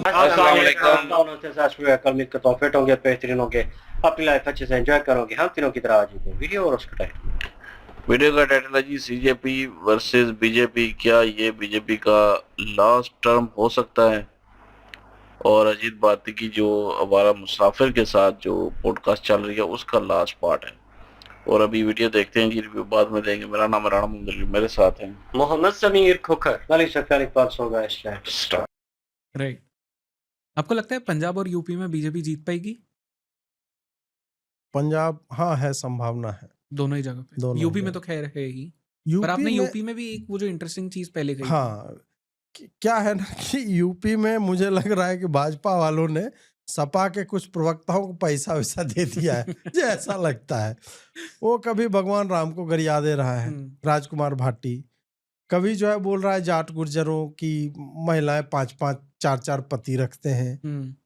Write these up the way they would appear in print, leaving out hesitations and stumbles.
अस्सलाम वालेकुम। कल मिलकर तो फिट होंगे, बेहतरीन होंगे, अपनी लाइफ अच्छे से एंजॉय करोगे। हम तीनों की तरह आज की वीडियो और उसका टाइटल। वीडियो का टाइटल है जी सीजेपी वर्सेस बीजेपी। क्या ये बीजेपी का लास्ट टर्म हो सकता है? और अजीत भारती की जो हमारा मुसाफिर के साथ जो पॉडकास्ट चल रही है उसका लास्ट पार्ट है। और अभी वीडियो देखते हैं जी, रिव्यू बाद में देंगे। मेरा नाम है राणा मुंदरी, मेरे साथ हैं मोहम्मद समीर खोखर, मलिक सफियानी 500 का स्टार्ट। राइट। आपको लगता है पंजाब और यूपी में बीजेपी जीत पाएगी? पंजाब हाँ है, संभावना है दोनों ही जगह पे। दोनों यूपी में जगह। तो खैर है ही, पर यूपी आपने में यूपी में भी एक वो जो इंटरेस्टिंग चीज पहले कही थी। हाँ क्या है ना कि यूपी में मुझे लग रहा है कि भाजपा वालों ने सपा के कुछ प्रवक्ताओं को पैसा वैसा दे दिया है मुझे ऐसा लगता है। वो कभी भगवान राम को गरिया दे रहा है राजकुमार भाटी, कभी जो है बोल रहा है जाट गुर्जरों की महिलाएं 5-5 4-4 पति रखते हैं।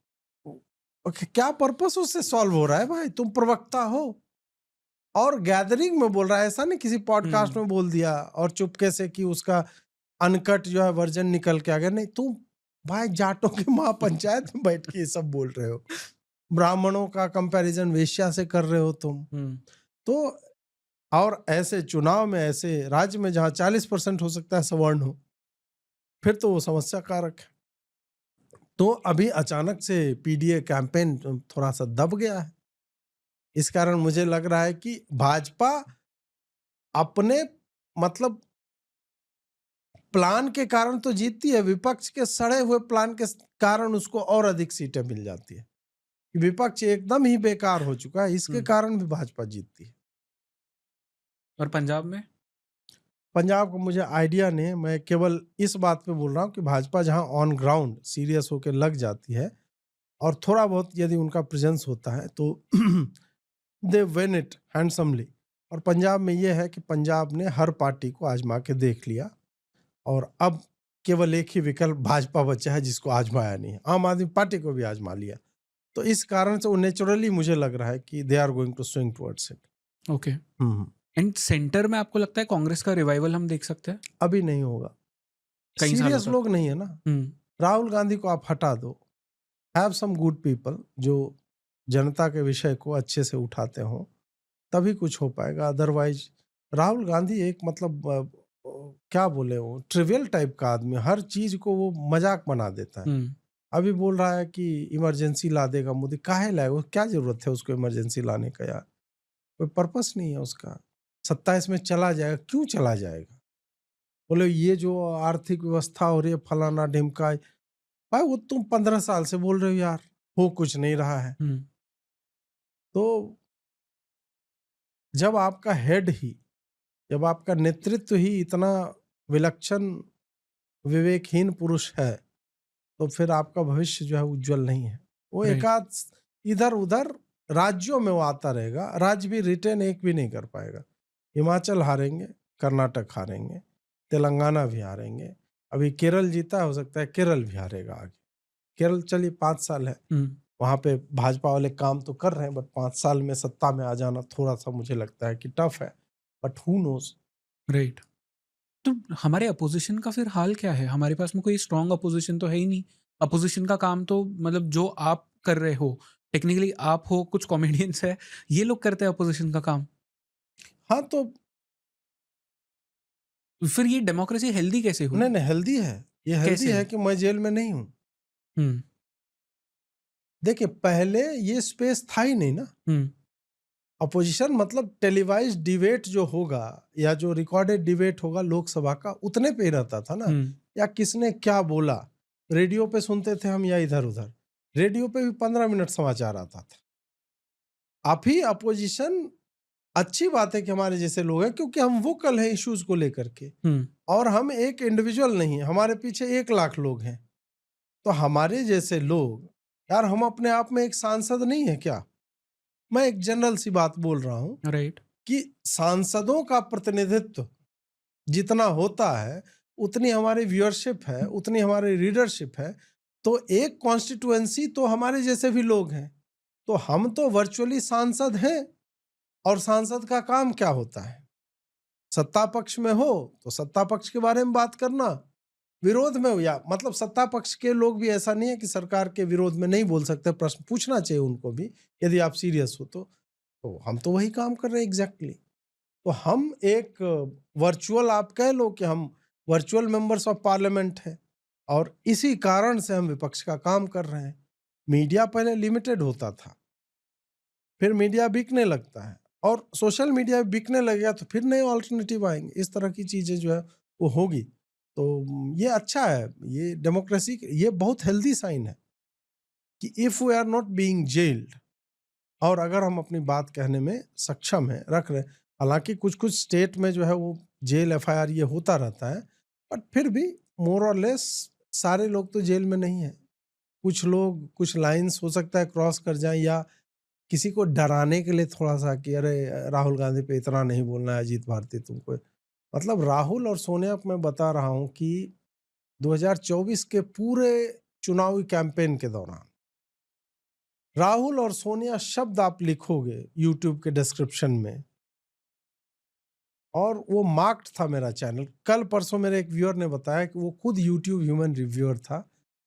क्या पर्पस उससे सॉल्व हो रहा है भाई? तुम प्रवक्ता हो और गैदरिंग में बोल रहा है, ऐसा नहीं किसी पॉडकास्ट में बोल दिया और चुपके से कि उसका अनकट जो है वर्जन निकल के आ गया। नहीं, तुम भाई जाटों की महापंचायत में बैठ के ये सब बोल रहे हो, ब्राह्मणों का कंपैरिजन वेश्या से कर रहे हो तुम। तो और ऐसे चुनाव में, ऐसे राज्य में जहां 40% हो सकता है सवर्ण हो, फिर तो वो समस्या कारक है। तो अभी अचानक से पीडीए कैंपेन थोड़ा सा दब गया है। इस कारण मुझे लग रहा है कि भाजपा अपने मतलब प्लान के कारण तो जीतती है, विपक्ष के सड़े हुए प्लान के कारण उसको और अधिक सीटें मिल जाती है। विपक्ष एकदम ही बेकार हो चुका है, इसके कारण भी भाजपा जीतती है। और पंजाब में? पंजाब का मुझे आइडिया नहीं है, मैं केवल इस बात पे बोल रहा हूँ कि भाजपा जहां ऑन ग्राउंड सीरियस होकर लग जाती है और थोड़ा बहुत यदि उनका प्रेजेंस होता है तो दे विन इट हैंडसमली। और पंजाब में यह है कि पंजाब ने हर पार्टी को आजमा के देख लिया और अब केवल एक ही विकल्प भाजपा बचा है जिसको आजमाया नहीं है। आम आदमी पार्टी को भी आजमा लिया, तो इस कारण से वो नेचुरली मुझे लग रहा है कि they are going to swing towards it. Okay. And centre में आपको लगता है कांग्रेस का रिवाइवल हम देख सकते हैं? अभी नहीं होगा, कई सीरियस लोग नहीं है ना। राहुल गांधी को आप हटा दो, हैव सम गुड पीपल जो जनता के विषय को अच्छे से उठाते हो, तभी कुछ हो पाएगा। अदरवाइज राहुल गांधी एक मतलब क्या बोले, वो ट्रिवियल टाइप का आदमी, हर चीज को वो मजाक बना देता है। अभी बोल रहा है कि इमरजेंसी ला देगा मोदी, काहे लाएगा? वो क्या जरूरत है उसको इमरजेंसी लाने का यार? कोई पर्पस नहीं है उसका। 27 में चला जाएगा, क्यों चला जाएगा? बोले ये जो आर्थिक व्यवस्था हो रही है फलाना ढिमका, भाई वो तुम 15 साल से बोल रहे हो यार, हो कुछ नहीं रहा है। तो जब आपका हेड ही, जब आपका नेतृत्व ही इतना विलक्षण विवेकहीन पुरुष है, तो फिर आपका भविष्य जो है उज्जवल नहीं है। वो एकाध इधर उधर राज्यों में वो आता रहेगा, राज्य भी रिटेन एक भी नहीं कर पाएगा। हिमाचल हारेंगे, कर्नाटक हारेंगे, तेलंगाना भी हारेंगे, अभी केरल जीता, हो सकता है केरल भी हारेगा आगे। केरल चलिए 5 साल है, वहां पे भाजपा वाले काम तो कर रहे हैं, बट 5 साल में सत्ता में आ जाना थोड़ा सा मुझे लगता है कि टफ है, बट हु नोज। राइट। तो हमारे अपोजिशन का फिर हाल क्या है? हमारे पास में कोई स्ट्रॉन्ग अपोजिशन तो है ही नहीं। अपोजिशन का काम तो मतलब जो आप कर रहे हो, टेक्निकली आप हो, कुछ कॉमेडियंस है, ये लोग करते हैं अपोजिशन का काम। हाँ तो फिर ये डेमोक्रेसी हेल्दी कैसे हुई? नहीं हेल्दी है, ये हेल्दी है कि मैं जेल में नहीं हूँ। देखिए पहले ये स्पेस था ही नहीं ना। अपोजिशन मतलब टेलीवाइज डिबेट जो होगा या जो रिकॉर्डेड डिबेट होगा लोकसभा का, उतने पे ही रहता था ना। या किसने क्या बोला, रेडियो पे सुनते थे हम या इधर उधर, रेडियो पे भी 15 मिनट समाचार आता था। आप ही अपोजिशन, अच्छी बात है कि हमारे जैसे लोग हैं, क्योंकि हम वोकल हैं इश्यूज को लेकर के, और हम एक इंडिविजुअल नहीं है, हमारे पीछे 1 लाख लोग हैं। तो हमारे जैसे लोग यार, हम अपने आप में एक सांसद नहीं है क्या? मैं एक जनरल सी बात बोल रहा हूं, राइट, कि सांसदों का प्रतिनिधित्व जितना होता है उतनी हमारी व्यूअरशिप है, उतनी हमारी रीडरशिप है। तो एक कॉन्स्टिट्यूएंसी तो हमारे जैसे भी लोग हैं, तो हम तो वर्चुअली सांसद हैं। और सांसद का काम क्या होता है? सत्ता पक्ष में हो तो सत्ता पक्ष के बारे में बात करना, विरोध में हो या मतलब सत्ता पक्ष के लोग भी ऐसा नहीं है कि सरकार के विरोध में नहीं बोल सकते, प्रश्न पूछना चाहिए उनको भी यदि आप सीरियस हो तो हम तो वही काम कर रहे हैं एग्जैक्टली। तो हम एक वर्चुअल, आप कह लो कि हम वर्चुअल मेंबर्स ऑफ पार्लियामेंट हैं और इसी कारण से हम विपक्ष का काम कर रहे हैं। मीडिया पहले लिमिटेड होता था, फिर मीडिया बिकने लगता है और सोशल मीडिया बिकने लगेगा तो फिर नए ऑल्टरनेटिव आएंगे, इस तरह की चीजें जो है वो होगी। तो ये अच्छा है, ये डेमोक्रेसी, ये बहुत हेल्दी साइन है कि if we are not being gelled, और अगर हम अपनी बात कहने में सक्षम है, रख रहे, हालांकि कुछ कुछ स्टेट में जो है वो जेल एफआईआर ये होता रहता है, बट फिर भी मोर और लेस सारे लोग तो जेल में नहीं है। कुछ लोग कुछ लाइंस हो सकता है क्रॉस कर जाएं, या किसी को डराने के लिए थोड़ा सा कि अरे राहुल गांधी पे इतना नहीं बोलना है, अजीत भारती तुमको, मतलब राहुल और सोनिया को मैं बता रहा हूं कि 2024 के पूरे चुनावी कैंपेन के दौरान राहुल और सोनिया शब्द आप लिखोगे यूट्यूब के डिस्क्रिप्शन में, और वो मार्क्ड था मेरा चैनल। कल परसों मेरे एक व्यूअर ने बताया कि वो खुद यूट्यूब ह्यूमन रिव्यूअर था,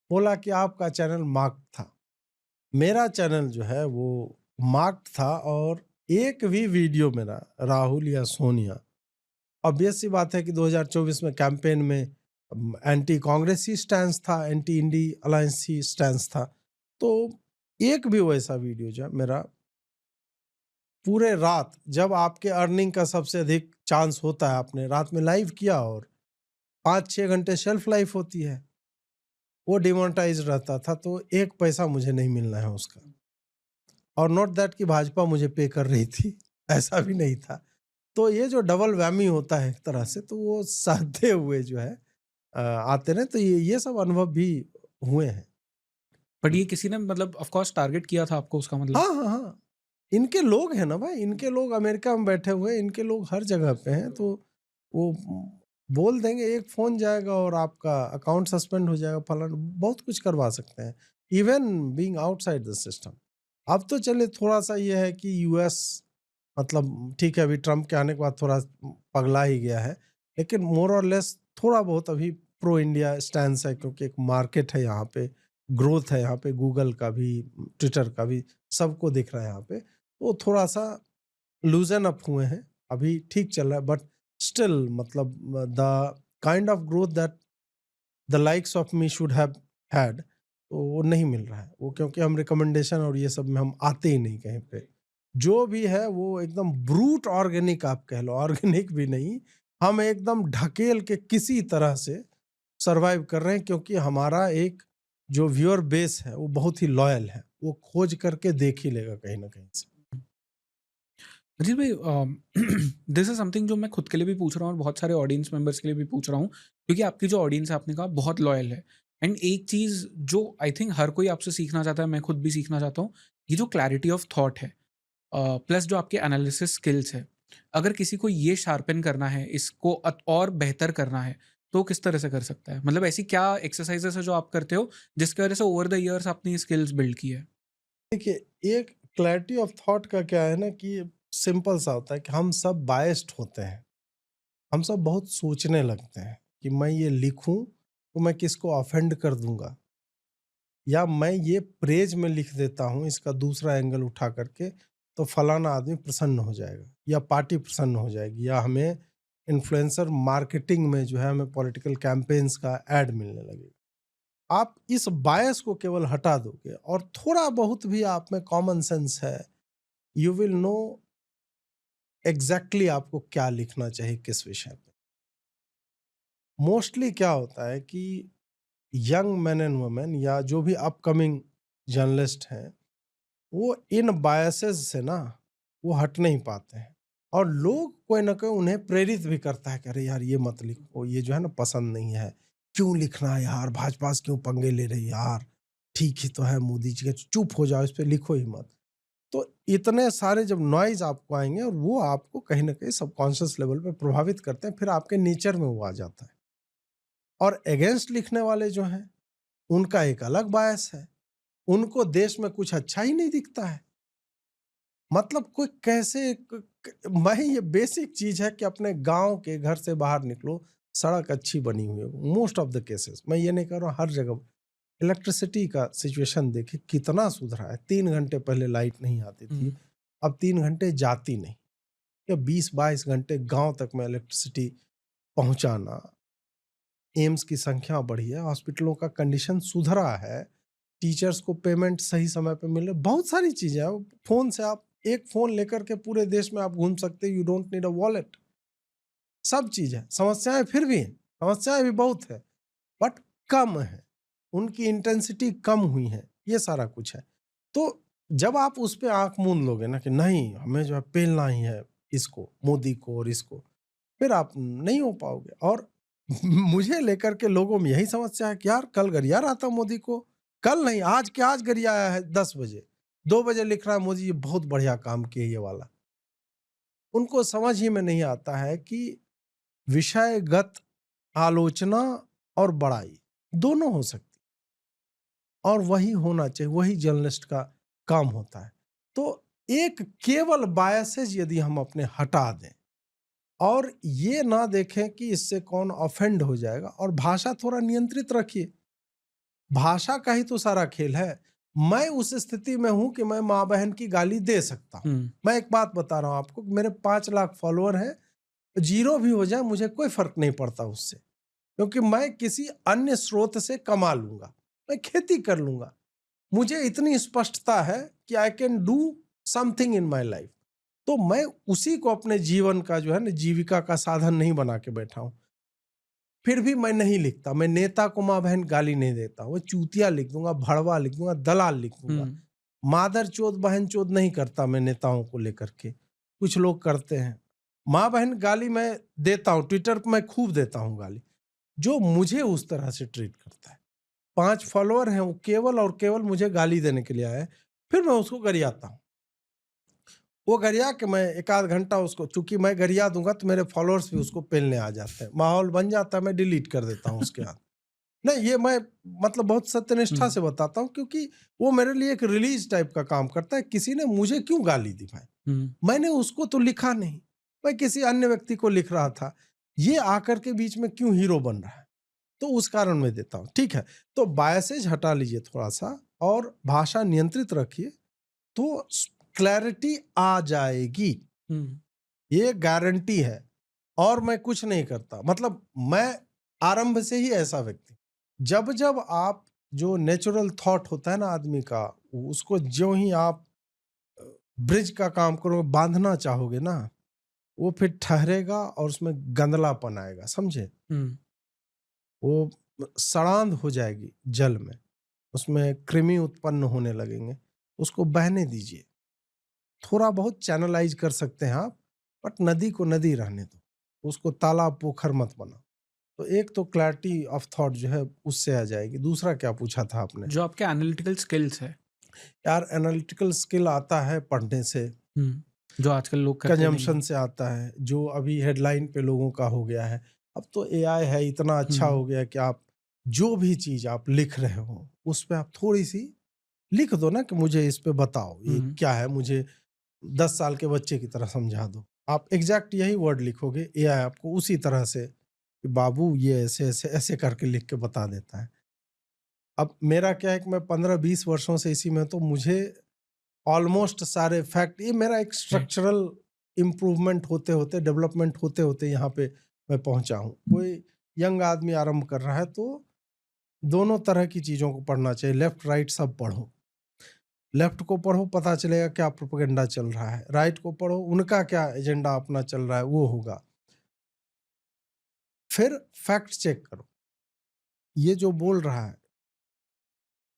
बोला कि आपका चैनल मार्क्ड था। मेरा चैनल जो है वो मार्क्ड था, और एक भी वीडियो मेरा राहुल या सोनिया, ऑब्वियस सी बात है कि 2024 में कैंपेन में एंटी कांग्रेसी स्टैंस था, एंटी इंडी अलायंसी स्टैंस था, तो एक भी वैसा वीडियो जो है मेरा पूरे रात, जब आपके अर्निंग का सबसे अधिक चांस होता है, आपने रात में लाइव किया और 5-6 घंटे शेल्फ लाइफ होती है, वो डिमोनेटाइज रहता था, तो एक पैसा मुझे नहीं मिलना है उसका। और नॉट दैट कि भाजपा मुझे पे कर रही थी, ऐसा भी नहीं था। तो ये जो डबल वैमी होता है एक तरह से, तो वो सहते हुए जो है आते रहे, तो ये सब अनुभव भी हुए हैं। बट ये किसी ने मतलब ऑफ कोर्स टारगेट किया था आपको, उसका मतलब? हाँ हाँ हाँ, इनके लोग हैं ना भाई, इनके लोग अमेरिका में बैठे हुए, इनके लोग हर जगह पे हैं, तो वो बोल देंगे, एक फोन जाएगा और आपका अकाउंट सस्पेंड हो जाएगा, फलाना, बहुत कुछ करवा सकते हैं, even being outside the system. अब तो चले थोड़ा सा ये है कि यूएस, मतलब ठीक है, अभी ट्रम्प के आने के बाद थोड़ा पगला ही गया है, लेकिन मोर और लेस थोड़ा बहुत अभी प्रो इंडिया स्टैंड है, क्योंकि एक मार्केट है यहाँ पे, ग्रोथ है यहाँ पे, गूगल का भी, ट्विटर का भी, सबको दिख रहा है यहाँ पे, तो थोड़ा सा लूजन अप हुए हैं, अभी ठीक चल रहा है, बट स्टिल मतलब the kind of growth that the likes of me should have had, तो वो नहीं मिल रहा है वो, क्योंकि हम रिकमेंडेशन और ये सब में हम आते ही नहीं कहीं पे। जो भी है वो एकदम ब्रूट ऑर्गेनिक, आप कह लो, ऑर्गेनिक भी नहीं, हम एकदम ढकेल के किसी तरह से सरवाइव कर रहे हैं, क्योंकि हमारा एक जो व्यूअर बेस है वो बहुत ही लॉयल है, वो खोज करके देख ही लेगा कहीं ना कहीं से। अजीत भाई, दिस इज समथिंग जो मैं खुद के लिए भी पूछ रहा हूँ और बहुत सारे ऑडियंस मेंबर्स के लिए भी पूछ रहा हूँ, क्योंकि आपकी जो ऑडियंस है, आपने कहा बहुत लॉयल है, एंड एक चीज़ जो आई थिंक हर कोई आपसे सीखना चाहता है, मैं खुद भी सीखना चाहता हूँ, ये जो क्लैरिटी ऑफ थॉट है, प्लस जो आपके एनालिसिस स्किल्स है, अगर किसी को ये शार्पन करना है, इसको और बेहतर करना है, तो किस तरह से कर सकता है? मतलब ऐसी क्या एक्सरसाइजेस है जो आप करते हो जिसकी वजह से ओवर द ईयर्स आपने ये स्किल्स बिल्ड की है? देखिए, एक क्लैरिटी ऑफ थॉट का क्या है ना, कि सिंपल सा होता है कि हम सब बायस्ड होते हैं, हम सब बहुत सोचने लगते हैं कि मैं ये लिखूं तो मैं किसको ऑफेंड कर दूंगा, या मैं ये प्रेज में लिख देता हूं इसका दूसरा एंगल उठा करके, तो फलाना आदमी प्रसन्न हो जाएगा, या पार्टी प्रसन्न हो जाएगी, या हमें इन्फ्लुएंसर मार्केटिंग में जो है हमें पॉलिटिकल कैंपेन्स का एड मिलने लगेगा। आप इस बायस को केवल हटा दोगे और थोड़ा बहुत भी आप में कॉमन सेंस है, यू विल नो एग्जैक्टली आपको क्या लिखना चाहिए किस विषय पे। मोस्टली क्या होता है कि यंग मैन एंड वुमेन, या जो भी अपकमिंग जर्नलिस्ट हैं, वो इन बायसेस से ना वो हट नहीं पाते हैं, और लोग कोई ना कोई उन्हें प्रेरित भी करता है कि अरे यार ये मत लिखो, ये जो है ना पसंद नहीं है, क्यों लिखना है यार, भाजपा से क्यों पंगे ले रही यार, ठीक ही तो है मोदी जी के, चुप हो जाओ, इस पे लिखो ही मत। तो इतने सारे जब नॉइज आपको आएंगे, और वो आपको कहीं ना कहीं सबकॉन्शियस लेवल पे प्रभावित करते हैं, फिर आपके नेचर में वो आ जाता है। और अगेंस्ट लिखने वाले जो हैं, उनका एक अलग बायस है, उनको देश में कुछ अच्छा ही नहीं दिखता है। मतलब कोई कैसे मैं, ये बेसिक चीज है कि अपने गांव के घर से बाहर निकलो, सड़क अच्छी बनी हुई है, मोस्ट ऑफ द केसेस, मैं ये नहीं कह रहा हूँ हर जगह। इलेक्ट्रिसिटी का सिचुएशन देखिए कितना सुधरा है। 3 घंटे पहले लाइट नहीं आती थी, अब 3 घंटे जाती नहीं, या 20-22 घंटे गांव तक में इलेक्ट्रिसिटी पहुंचाना। एम्स की संख्या बढ़ी है, हॉस्पिटलों का कंडीशन सुधरा है, टीचर्स को पेमेंट सही समय पे मिल रहा है, बहुत सारी चीजें हैं। फोन से आप एक फोन लेकर के पूरे देश में आप घूम सकते, you don't need a wallet. सब चीज है, समस्याएं फिर भी हैं, समस्याएं भी बहुत है, बट कम है, उनकी इंटेंसिटी कम हुई है, ये सारा कुछ है। तो जब आप उस पर आंख मूंद लोगे ना कि नहीं हमें जो है पेलना ही है इसको, मोदी को और इसको, फिर आप नहीं हो पाओगे। और मुझे लेकर के लोगों में यही समस्या है कि यार कल गरिया रहा था मोदी को, कल नहीं आज के आज गरियाया है 10 बजे, 2 बजे लिख रहा है मोदी ये बहुत बढ़िया काम किए ये वाला। उनको समझ ही में नहीं आता है कि विषयगत आलोचना और बड़ाई दोनों हो सकती, और वही होना चाहिए, वही जर्नलिस्ट का काम होता है। तो एक केवल बायसेज यदि हम अपने हटा दें और ये ना देखें कि इससे कौन ऑफेंड हो जाएगा, और भाषा थोड़ा नियंत्रित रखिए, भाषा का ही तो सारा खेल है। मैं उस स्थिति में हूं कि मैं माँ बहन की गाली दे सकता हूं। मैं एक बात बता रहा हूं आपको, मेरे 5 लाख फॉलोअर हैं, 0 भी हो जाए मुझे कोई फर्क नहीं पड़ता उससे, क्योंकि मैं किसी अन्य स्रोत से कमा लूंगा, मैं खेती कर लूंगा। मुझे इतनी स्पष्टता है कि I can do something in my life. तो मैं उसी को अपने जीवन का जो है ना जीविका का साधन नहीं बना के बैठा हूं। फिर भी मैं नहीं लिखता, मैं नेता को माँ बहन गाली नहीं देता, वो चूतिया लिख दूंगा, भड़वा लिख दूंगा, दलाल लिख दूंगा, मादर चोद बहन चोद नहीं करता मैं नेताओं को लेकर के। कुछ लोग करते हैं, माँ बहन गाली मैं देता हूँ, ट्विटर पर मैं खूब देता हूँ गाली, जो मुझे उस तरह से ट्रीट करता है। 5 फॉलोअर हैं, वो केवल और केवल मुझे गाली देने के लिए आए, फिर मैं उसको गरियाता हूँ। वो गरिया के मैं 1 आध घंटा उसको, चूंकि मैं गरिया दूंगा तो मेरे फॉलोअर्स भी उसको पेलने आ जाते हैं, माहौल बन जाता है, मैं डिलीट कर देता हूँ उसके बाद। नहीं, ये मैं मतलब बहुत सत्यनिष्ठा से बताता हूँ, क्योंकि वो मेरे लिए एक रिलीज टाइप का काम करता है। किसी ने मुझे क्यों गाली दी भाई, मैंने उसको तो लिखा नहीं, मैं किसी अन्य व्यक्ति को लिख रहा था, ये आकर के बीच में क्यों हीरो बन रहा है, तो उस कारण मैं देता हूँ। ठीक है, तो बायसेज हटा लीजिए थोड़ा सा और भाषा नियंत्रित रखिए, तो क्लैरिटी आ जाएगी, ये गारंटी है। और मैं कुछ नहीं करता, मतलब मैं आरंभ से ही ऐसा व्यक्ति, जब जब आप जो नेचुरल थॉट होता है ना आदमी का, उसको जो ही आप ब्रिज का काम करो, बांधना चाहोगे ना, वो फिर ठहरेगा और उसमें गंदलापन आएगा, समझे। वो सड़ांध हो जाएगी जल में, उसमें कृमि उत्पन्न होने लगेंगे, उसको बहने दीजिए। थोड़ा बहुत चैनलाइज कर सकते हैं आप, बट नदी को नदी रहने दो, उसको तालाब पोखर मत बनाओ। तो एक तो क्लैरिटी ऑफ थॉट जो है उससे आ जाएगी। दूसरा क्या पूछा था आपने? जो आपके एनालिटिकल स्किल्स है। यार एनालिटिकल स्किल आता है पढ़ने से, जो आजकल लोग करते नहीं कंजम्पशन हैं। से आता है, जो अभी हेडलाइन पे लोगों का हो गया है। अब तो एआई है, इतना अच्छा हो गया कि आप जो भी चीज आप लिख रहे हो उस पे आप थोड़ी सी लिख दो ना कि मुझे इस पे बताओ ये क्या है, मुझे 10 साल के बच्चे की तरह समझा दो। आप एग्जैक्ट यही वर्ड लिखोगे, एआई आपको उसी तरह से कि बाबू ये ऐसे ऐसे ऐसे करके लिख के बता देता है। अब मेरा क्या है कि मैं 15-20 वर्षों से इसी में, तो मुझे ऑलमोस्ट सारे फैक्ट, ये मेरा एक स्ट्रक्चरल इम्प्रूवमेंट होते होते, डेवलपमेंट होते होते यहाँ पे मैं पहुंचा हूँ। कोई यंग आदमी आरंभ कर रहा है तो दोनों तरह की चीज़ों को पढ़ना चाहिए, लेफ्ट राइट सब पढ़ो। लेफ्ट को पढ़ो, पता चलेगा क्या प्रोपेगेंडा चल रहा है, राइट को पढ़ो, उनका क्या एजेंडा अपना चल रहा है वो होगा। फिर फैक्ट चेक करो, ये जो बोल रहा है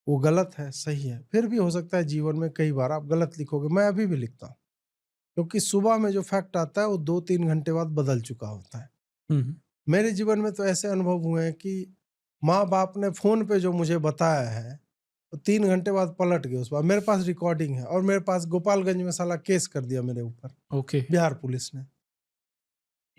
वो गलत है सही है। फिर भी हो सकता है जीवन में कई बार आप गलत लिखोगे, मैं अभी भी लिखता हूँ, क्योंकि सुबह में जो फैक्ट आता है वो 2-3 घंटे बाद बदल चुका होता है। मेरे जीवन में तो ऐसे अनुभव हुए हैं कि माँ बाप ने फोन पे जो मुझे बताया है तो 3 घंटे बाद पलट गए उस बार। मेरे पास रिकॉर्डिंग है, और मेरे पास गोपालगंज में साला केस कर दिया मेरे ऊपर, बिहार पुलिस ने।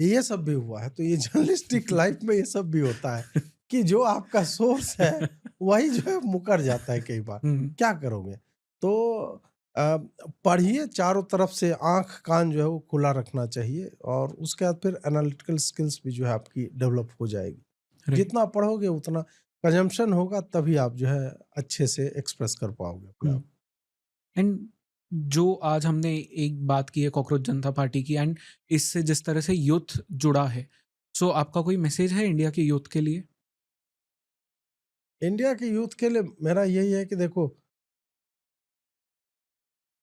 ये सब भी हुआ है। तो ये जर्नलिस्टिक लाइफ में ये सब भी होता है कि जो आपका सोर्स है वही जो है मुकर जाता है कई बार। क्या करोगे? तो पढ़िए, चारों तरफ से आँख कान जो है वो खुला रखना चाहिए, और उसके बाद फिर एनालिटिकल स्किल्स भी जो है आपकी डेवलप हो जाएगी। राइट। जितना पढ़ोगे उतना कंजम्पशन होगा, तभी आप जो है अच्छे से एक्सप्रेस कर पाओगे अपने आप। एंड जो आज हमने एक बात की है कॉकरोच जनता पार्टी की, एंड इससे जिस तरह से यूथ जुड़ा है, सो आपका कोई मैसेज है इंडिया के यूथ के लिए? इंडिया के यूथ के लिए मेरा यही है कि देखो,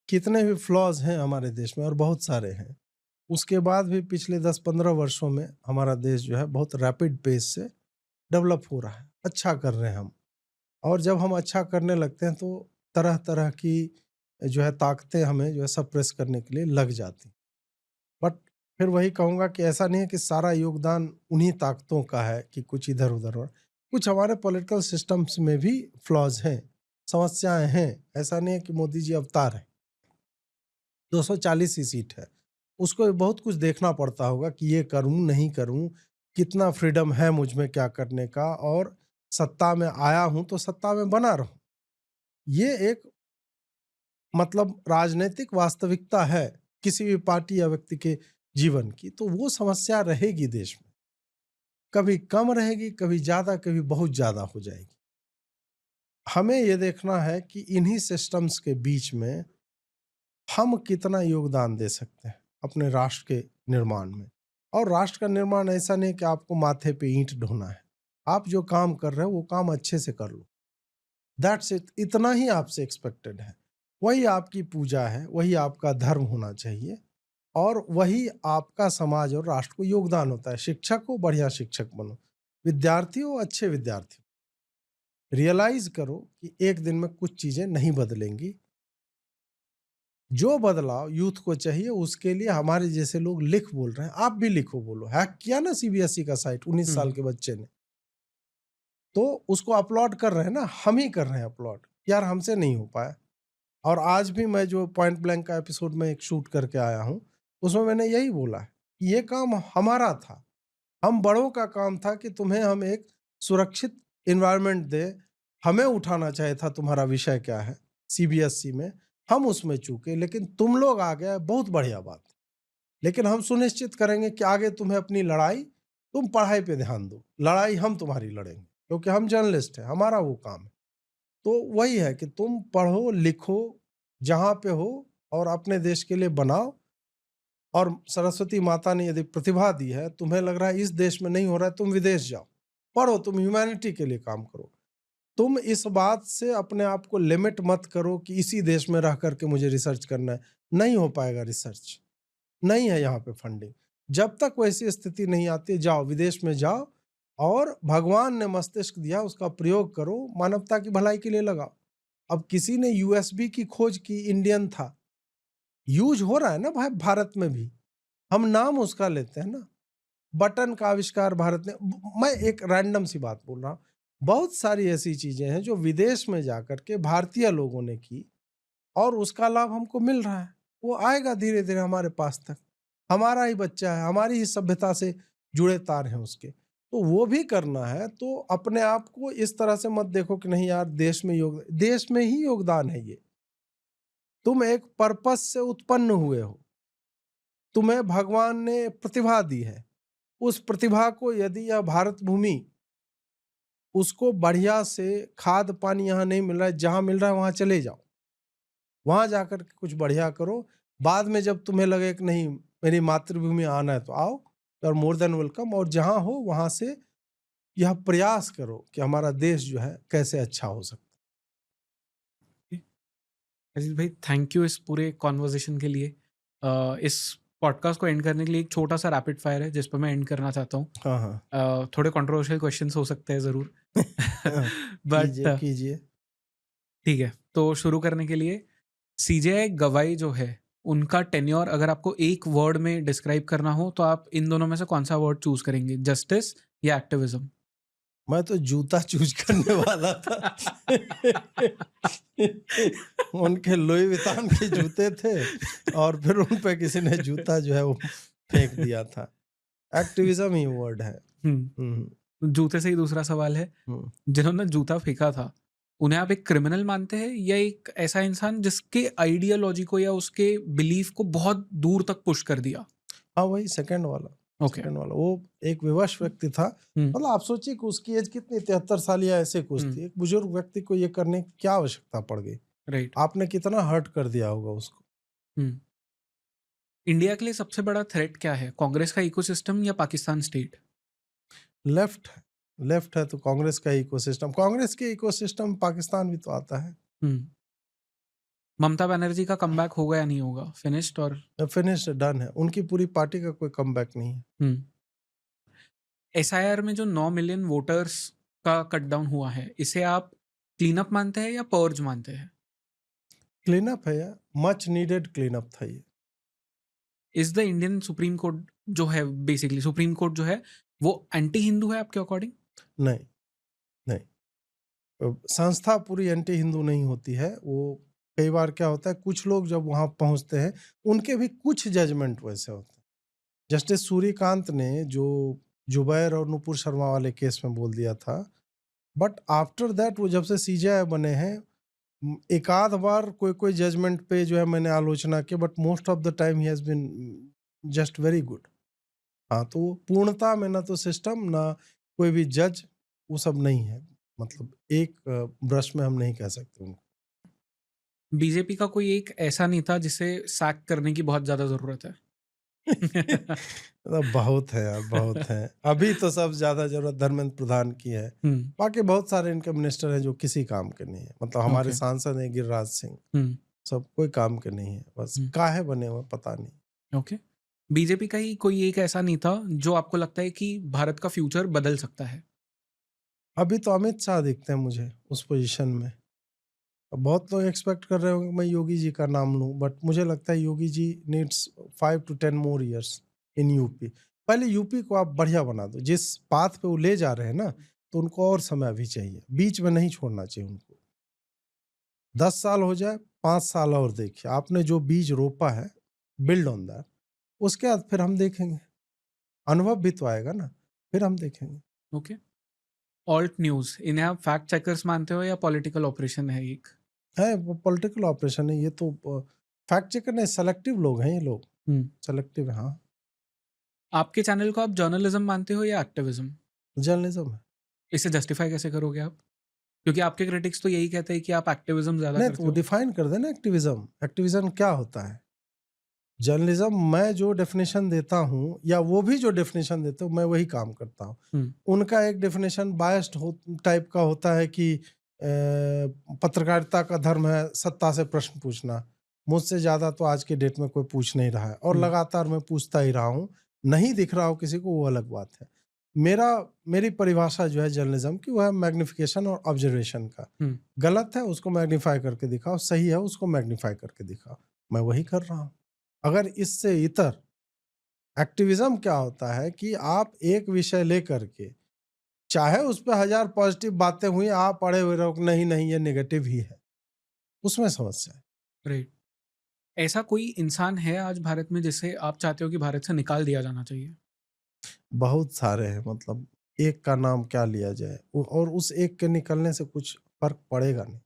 कितने भी फ्लॉज हैं हमारे देश में, और बहुत सारे हैं, उसके बाद भी पिछले 10-15 वर्षों में हमारा देश जो है बहुत रैपिड पेस से डेवलप हो रहा है, अच्छा कर रहे हैं हम। और जब हम अच्छा करने लगते हैं तो तरह तरह की जो है ताकतें हमें जो है सप्रेस करने के लिए लग जाती। बट फिर वही कहूँगा कि ऐसा नहीं है कि सारा योगदान उन्हीं ताकतों का है कि कुछ इधर उधर हो। कुछ हमारे पॉलिटिकल सिस्टम्स में भी फ्लॉज हैं, समस्याएं हैं। ऐसा नहीं है कि मोदी जी अवतार है, 240 ही सीट है, उसको भी बहुत कुछ देखना पड़ता होगा कि ये करूं नहीं करूं, कितना फ्रीडम है मुझ में क्या करने का, और सत्ता में आया हूं तो सत्ता में बना रहूं। ये एक मतलब राजनीतिक वास्तविकता है किसी भी पार्टी या व्यक्ति के जीवन की। तो वो समस्या रहेगी देश में, कभी कम रहेगी, कभी ज्यादा, कभी बहुत ज्यादा हो जाएगी। हमें ये देखना है कि इन्हीं सिस्टम्स के बीच में हम कितना योगदान दे सकते हैं अपने राष्ट्र के निर्माण में। और राष्ट्र का निर्माण ऐसा नहीं कि आपको माथे पे ईंट ढोना है, आप जो काम कर रहे हो वो काम अच्छे से कर लो, दैट्स इट। इतना ही आपसे एक्सपेक्टेड है, वही आपकी पूजा है, वही आपका धर्म होना चाहिए, और वही आपका समाज और राष्ट्र को योगदान होता है। शिक्षक हो, बढ़िया शिक्षक बनो, विद्यार्थी हो, अच्छे विद्यार्थी हो। रियलाइज करो कि एक दिन में कुछ चीजें नहीं बदलेंगी। जो बदलाव यूथ को चाहिए उसके लिए हमारे जैसे लोग लिख बोल रहे हैं, आप भी लिखो, बोलो। हैक किया ना सीबीएसई का साइट 19 साल के बच्चे ने, तो उसको अपलोड कर रहे हैं ना, हम ही कर रहे हैं अपलोड यार, हमसे नहीं हो पाया। और आज भी मैं जो पॉइंट ब्लैंक का एपिसोड में एक शूट करके आया हूं, उसमें मैंने यही बोला है कि ये काम हमारा था, हम बड़ों का काम था कि तुम्हें हम एक सुरक्षित इन्वायरमेंट दे। हमें उठाना चाहिए था तुम्हारा विषय क्या है सीबीएसई में, हम उसमें चूके, लेकिन तुम लोग आ गए, बहुत बढ़िया बात। लेकिन हम सुनिश्चित करेंगे कि आगे तुम्हें अपनी लड़ाई, तुम पढ़ाई पे ध्यान दो, लड़ाई हम तुम्हारी लड़ेंगे, क्योंकि हम जर्नलिस्ट हैं, हमारा वो काम है। तो वही है कि तुम पढ़ो लिखो जहाँ पे हो, और अपने देश के लिए बनाओ। और सरस्वती माता ने यदि प्रतिभा दी है, तुम्हें लग रहा है इस देश में नहीं हो रहा है, तुम विदेश जाओ, पढ़ो, तुम ह्यूमैनिटी के लिए काम करो। तुम इस बात से अपने आप को लिमिट मत करो कि इसी देश में रह करके मुझे रिसर्च करना है। नहीं हो पाएगा रिसर्च, नहीं है यहाँ पे फंडिंग। जब तक वैसी स्थिति नहीं आती, जाओ विदेश में जाओ, और भगवान ने मस्तिष्क दिया उसका प्रयोग करो, मानवता की भलाई के लिए लगाओ। अब किसी ने यूएसबी की खोज की, इंडियन था, यूज हो रहा है ना भाई भारत में भी, हम नाम उसका लेते हैं ना। बटन का आविष्कार भारत ने, मैं एक रैंडम सी बात बोल रहा हूँ, बहुत सारी ऐसी चीजें हैं जो विदेश में जाकर के भारतीय लोगों ने की, और उसका लाभ हमको मिल रहा है। वो आएगा धीरे धीरे हमारे पास तक, हमारा ही बच्चा है, हमारी ही सभ्यता से जुड़े तार हैं उसके। तो वो भी करना है, तो अपने आप को इस तरह से मत देखो कि नहीं यार देश में देश में ही योगदान है ये। तुम एक पर्पस से उत्पन्न हुए हो, तुम्हें भगवान ने प्रतिभा दी है, उस प्रतिभा को यदि यह भारत भूमि, उसको बढ़िया से खाद पानी यहाँ नहीं मिल रहा है, जहाँ मिल रहा है वहाँ चले जाओ, वहाँ जाकर के कुछ बढ़िया करो। बाद में जब तुम्हें लगे कि नहीं मेरी मातृभूमि आना है तो आओ, और मोर देन वेलकम। और जहाँ हो वहाँ से यह प्रयास करो कि हमारा देश जो है कैसे अच्छा हो सकता है। अजीत भाई, थैंक यू इस पूरे कॉन्वर्जेशन के लिए। इस पॉडकास्ट को एंड करने के लिए एक छोटा सा रैपिड फायर है जिस पर मैं एंड करना चाहता हूँ। हाँ हाँ थोड़े कंट्रोवर्शियल क्वेश्चंस हो सकते हैं ज़रूर, कीजिए बट कीजिए। ठीक है। तो शुरू करने के लिए, सीजेआई गवाई जो है उनका टेन्योर अगर आपको एक वर्ड में डिस्क्राइब करना हो तो आप इन दोनों में से कौन सा वर्ड चूज करेंगे, जस्टिस या एक्टिविज्म? मैं तो जूता चूज करने वाला था। उनके लुई वितान के जूते थे, और फिर उन पे किसी ने जूता जो है वो फेंक दिया था। एक्टिविज्म ही वर्ड है। जूते से ही दूसरा सवाल है, जिन्होंने जूता फेंका था उन्हें आप एक क्रिमिनल मानते हैं या एक ऐसा इंसान जिसके आइडियोलॉजी को या उसके बिलीफ को बहुत दूर तक पुश कर दिया? हाँ, वही सेकंड वाला। ओके। सेकंड वाला, वो एक विवश व्यक्ति था। हुँ, मतलब आप सोचिए कि उसकी एज कितनी, 73 साल या ऐसे कुछ हुँ, थी। एक बुजुर्ग व्यक्ति को ये करने की क्या आवश्यकता पड़ गई? राइट। आपने कितना हर्ट कर दिया होगा उसको। हुँ। इंडिया के लिए सबसे बड़ा थ्रेट क्या है? कांग्रेस का इकोसिस्टम या पाकिस्तान स्टेट? लेफ्ट है, लेफ्ट है तो कांग्रेस का इकोसिस्टम, कांग्रेस के इकोसिस्टम में पाकिस्तान भी तो आता है। हुँ। ममता बनर्जी का कमबैक होगा या नहीं होगा? फिनिश्ड और फिनिश्ड, डन है। उनकी पूरी पार्टी का कोई कमबैक नहीं है। हुँ। एसआईआर में जो 9 मिलियन वोटर्स का कट डाउन हुआ है, इसे आप क्लीन अप मानते हैं या पर्ज मानते हैं? क्लीन अप है यार, मच नीडेड क्लीन अप था ये। Is the Indian supreme court जो है बेसिकली सुप्रीम कोर्ट जो है, वो एंटी हिंदू है आपके अकॉर्डिंग? नहीं, नहीं। संस्था पूरी एंटी हिंदू नहीं होती है। वो कई बार क्या होता है, कुछ लोग जब वहाँ पहुँचते हैं, उनके भी कुछ जजमेंट वैसे होते हैं। जस्टिस सूर्यकांत ने जो जुबैर और नुपुर शर्मा वाले केस में बोल दिया था, बट आफ्टर दैट वो जब से सीजेआई बने हैं, एक आध बार कोई जजमेंट पे जो है मैंने आलोचना की, but most of the time he has been just very good. हाँ, तो वो पूर्णता में ना तो सिस्टम ना कोई भी जज, वो सब नहीं है। मतलब एक ब्रश में हम नहीं कह सकते उनको। बीजेपी का कोई एक ऐसा नेता जिसे सैक करने की बहुत ज़्यादा ज़रूरत है? मतलब बहुत है यार, बहुत है। अभी तो सब ज़्यादा ज़रूरत धर्मेंद्र प्रधान की है। हुँ, बाकी बहुत सारे इनके मिनिस्टर हैं जो किसी काम के नहीं है। मतलब हमारे ओके। सांसद हैं गिरिराज सिंह, हुँ, सब कोई काम के नहीं है। बस हुँ, काहे बने हुए पता नहीं। ओके। बीजेपी का ही कोई एक ऐसा नेता जो आपको लगता है कि भारत का फ्यूचर बदल सकता है? अभी तो अमित शाह दिखते हैं मुझे उस पोजीशन में। बहुत लोग एक्सपेक्ट कर रहे होंगे मैं योगी जी का नाम लूं, बट मुझे लगता है Yogi ji needs 5 to 10 more years in UP. पहले यूपी को आप बढ़िया बना दो, जिस पाथ पे वो ले जा रहे हैं ना, तो उनको और समय अभी चाहिए, बीच में नहीं छोड़ना चाहिए उनको। 10 साल हो जाए, 5 साल और देखिए, आपने जो बीज रोपा है, बिल्ड ऑन दैट। उसके बाद फिर हम देखेंगे, अनुभव भी तो आएगा ना, फिर हम देखेंगे। ओके। ऑल्ट न्यूज़ इन्हें आप फैक्ट चेकर्स मानते हो या पॉलिटिकल ऑपरेशन है एक? है वो पॉलिटिकल ऑपरेशन है ये तो। फैक्ट चेकर नहीं, सेलेक्टिव लोग हैं ये लोग, हुँ। सेलेक्टिव। हाँ, आपके चैनल को आप जर्नलिज्म मानते हो या एक्टिविज्म? जर्नलिज्म है। इसे जस्टिफाई कैसे करोगे आप? क्योंकि आपके क्रिटिक्स तो यही कहते हैं कि आप एक्टिविज्म ज़्यादा नहीं तो करते वो हो। डिफाइन कर देना एक्टिविज्म। एक्टिविज्म क्या होता है? जर्नलिज्म, मैं जो डेफिनेशन देता हूँ या वो भी जो डेफिनेशन देते हो, मैं वही काम करता हूँ। हुँ, उनका एक डेफिनेशन बायस्ड हो टाइप का होता है कि पत्रकारिता का धर्म है सत्ता से प्रश्न पूछना। मुझसे ज़्यादा तो आज के डेट में कोई पूछ नहीं रहा है, और हुँ, लगातार मैं पूछता ही रहा हूँ। नहीं दिख रहा हो किसी को, वो अलग बात है। मेरी परिभाषा जो है जर्नलिज्म की, वो है मैग्निफिकेशन और ऑब्जर्वेशन का। हुँ। गलत है उसको मैग्नीफाई करके दिखाओ, सही है उसको मैग्नीफाई करके दिखाओ। मैं वही कर रहा हूँ। अगर इससे इतर एक्टिविज्म क्या होता है कि आप एक विषय लेकर के, चाहे उस पे 1000 पॉजिटिव बातें हुई, आप पढ़े हुए रहो कि नहीं नहीं ये नेगेटिव ही है, उसमें समस्या है। राइट। ऐसा कोई इंसान है आज भारत में जिसे आप चाहते हो कि भारत से निकाल दिया जाना चाहिए? बहुत सारे हैं, मतलब एक का नाम क्या लिया जाए, और उस एक के निकलने से कुछ फर्क पड़ेगा नहीं।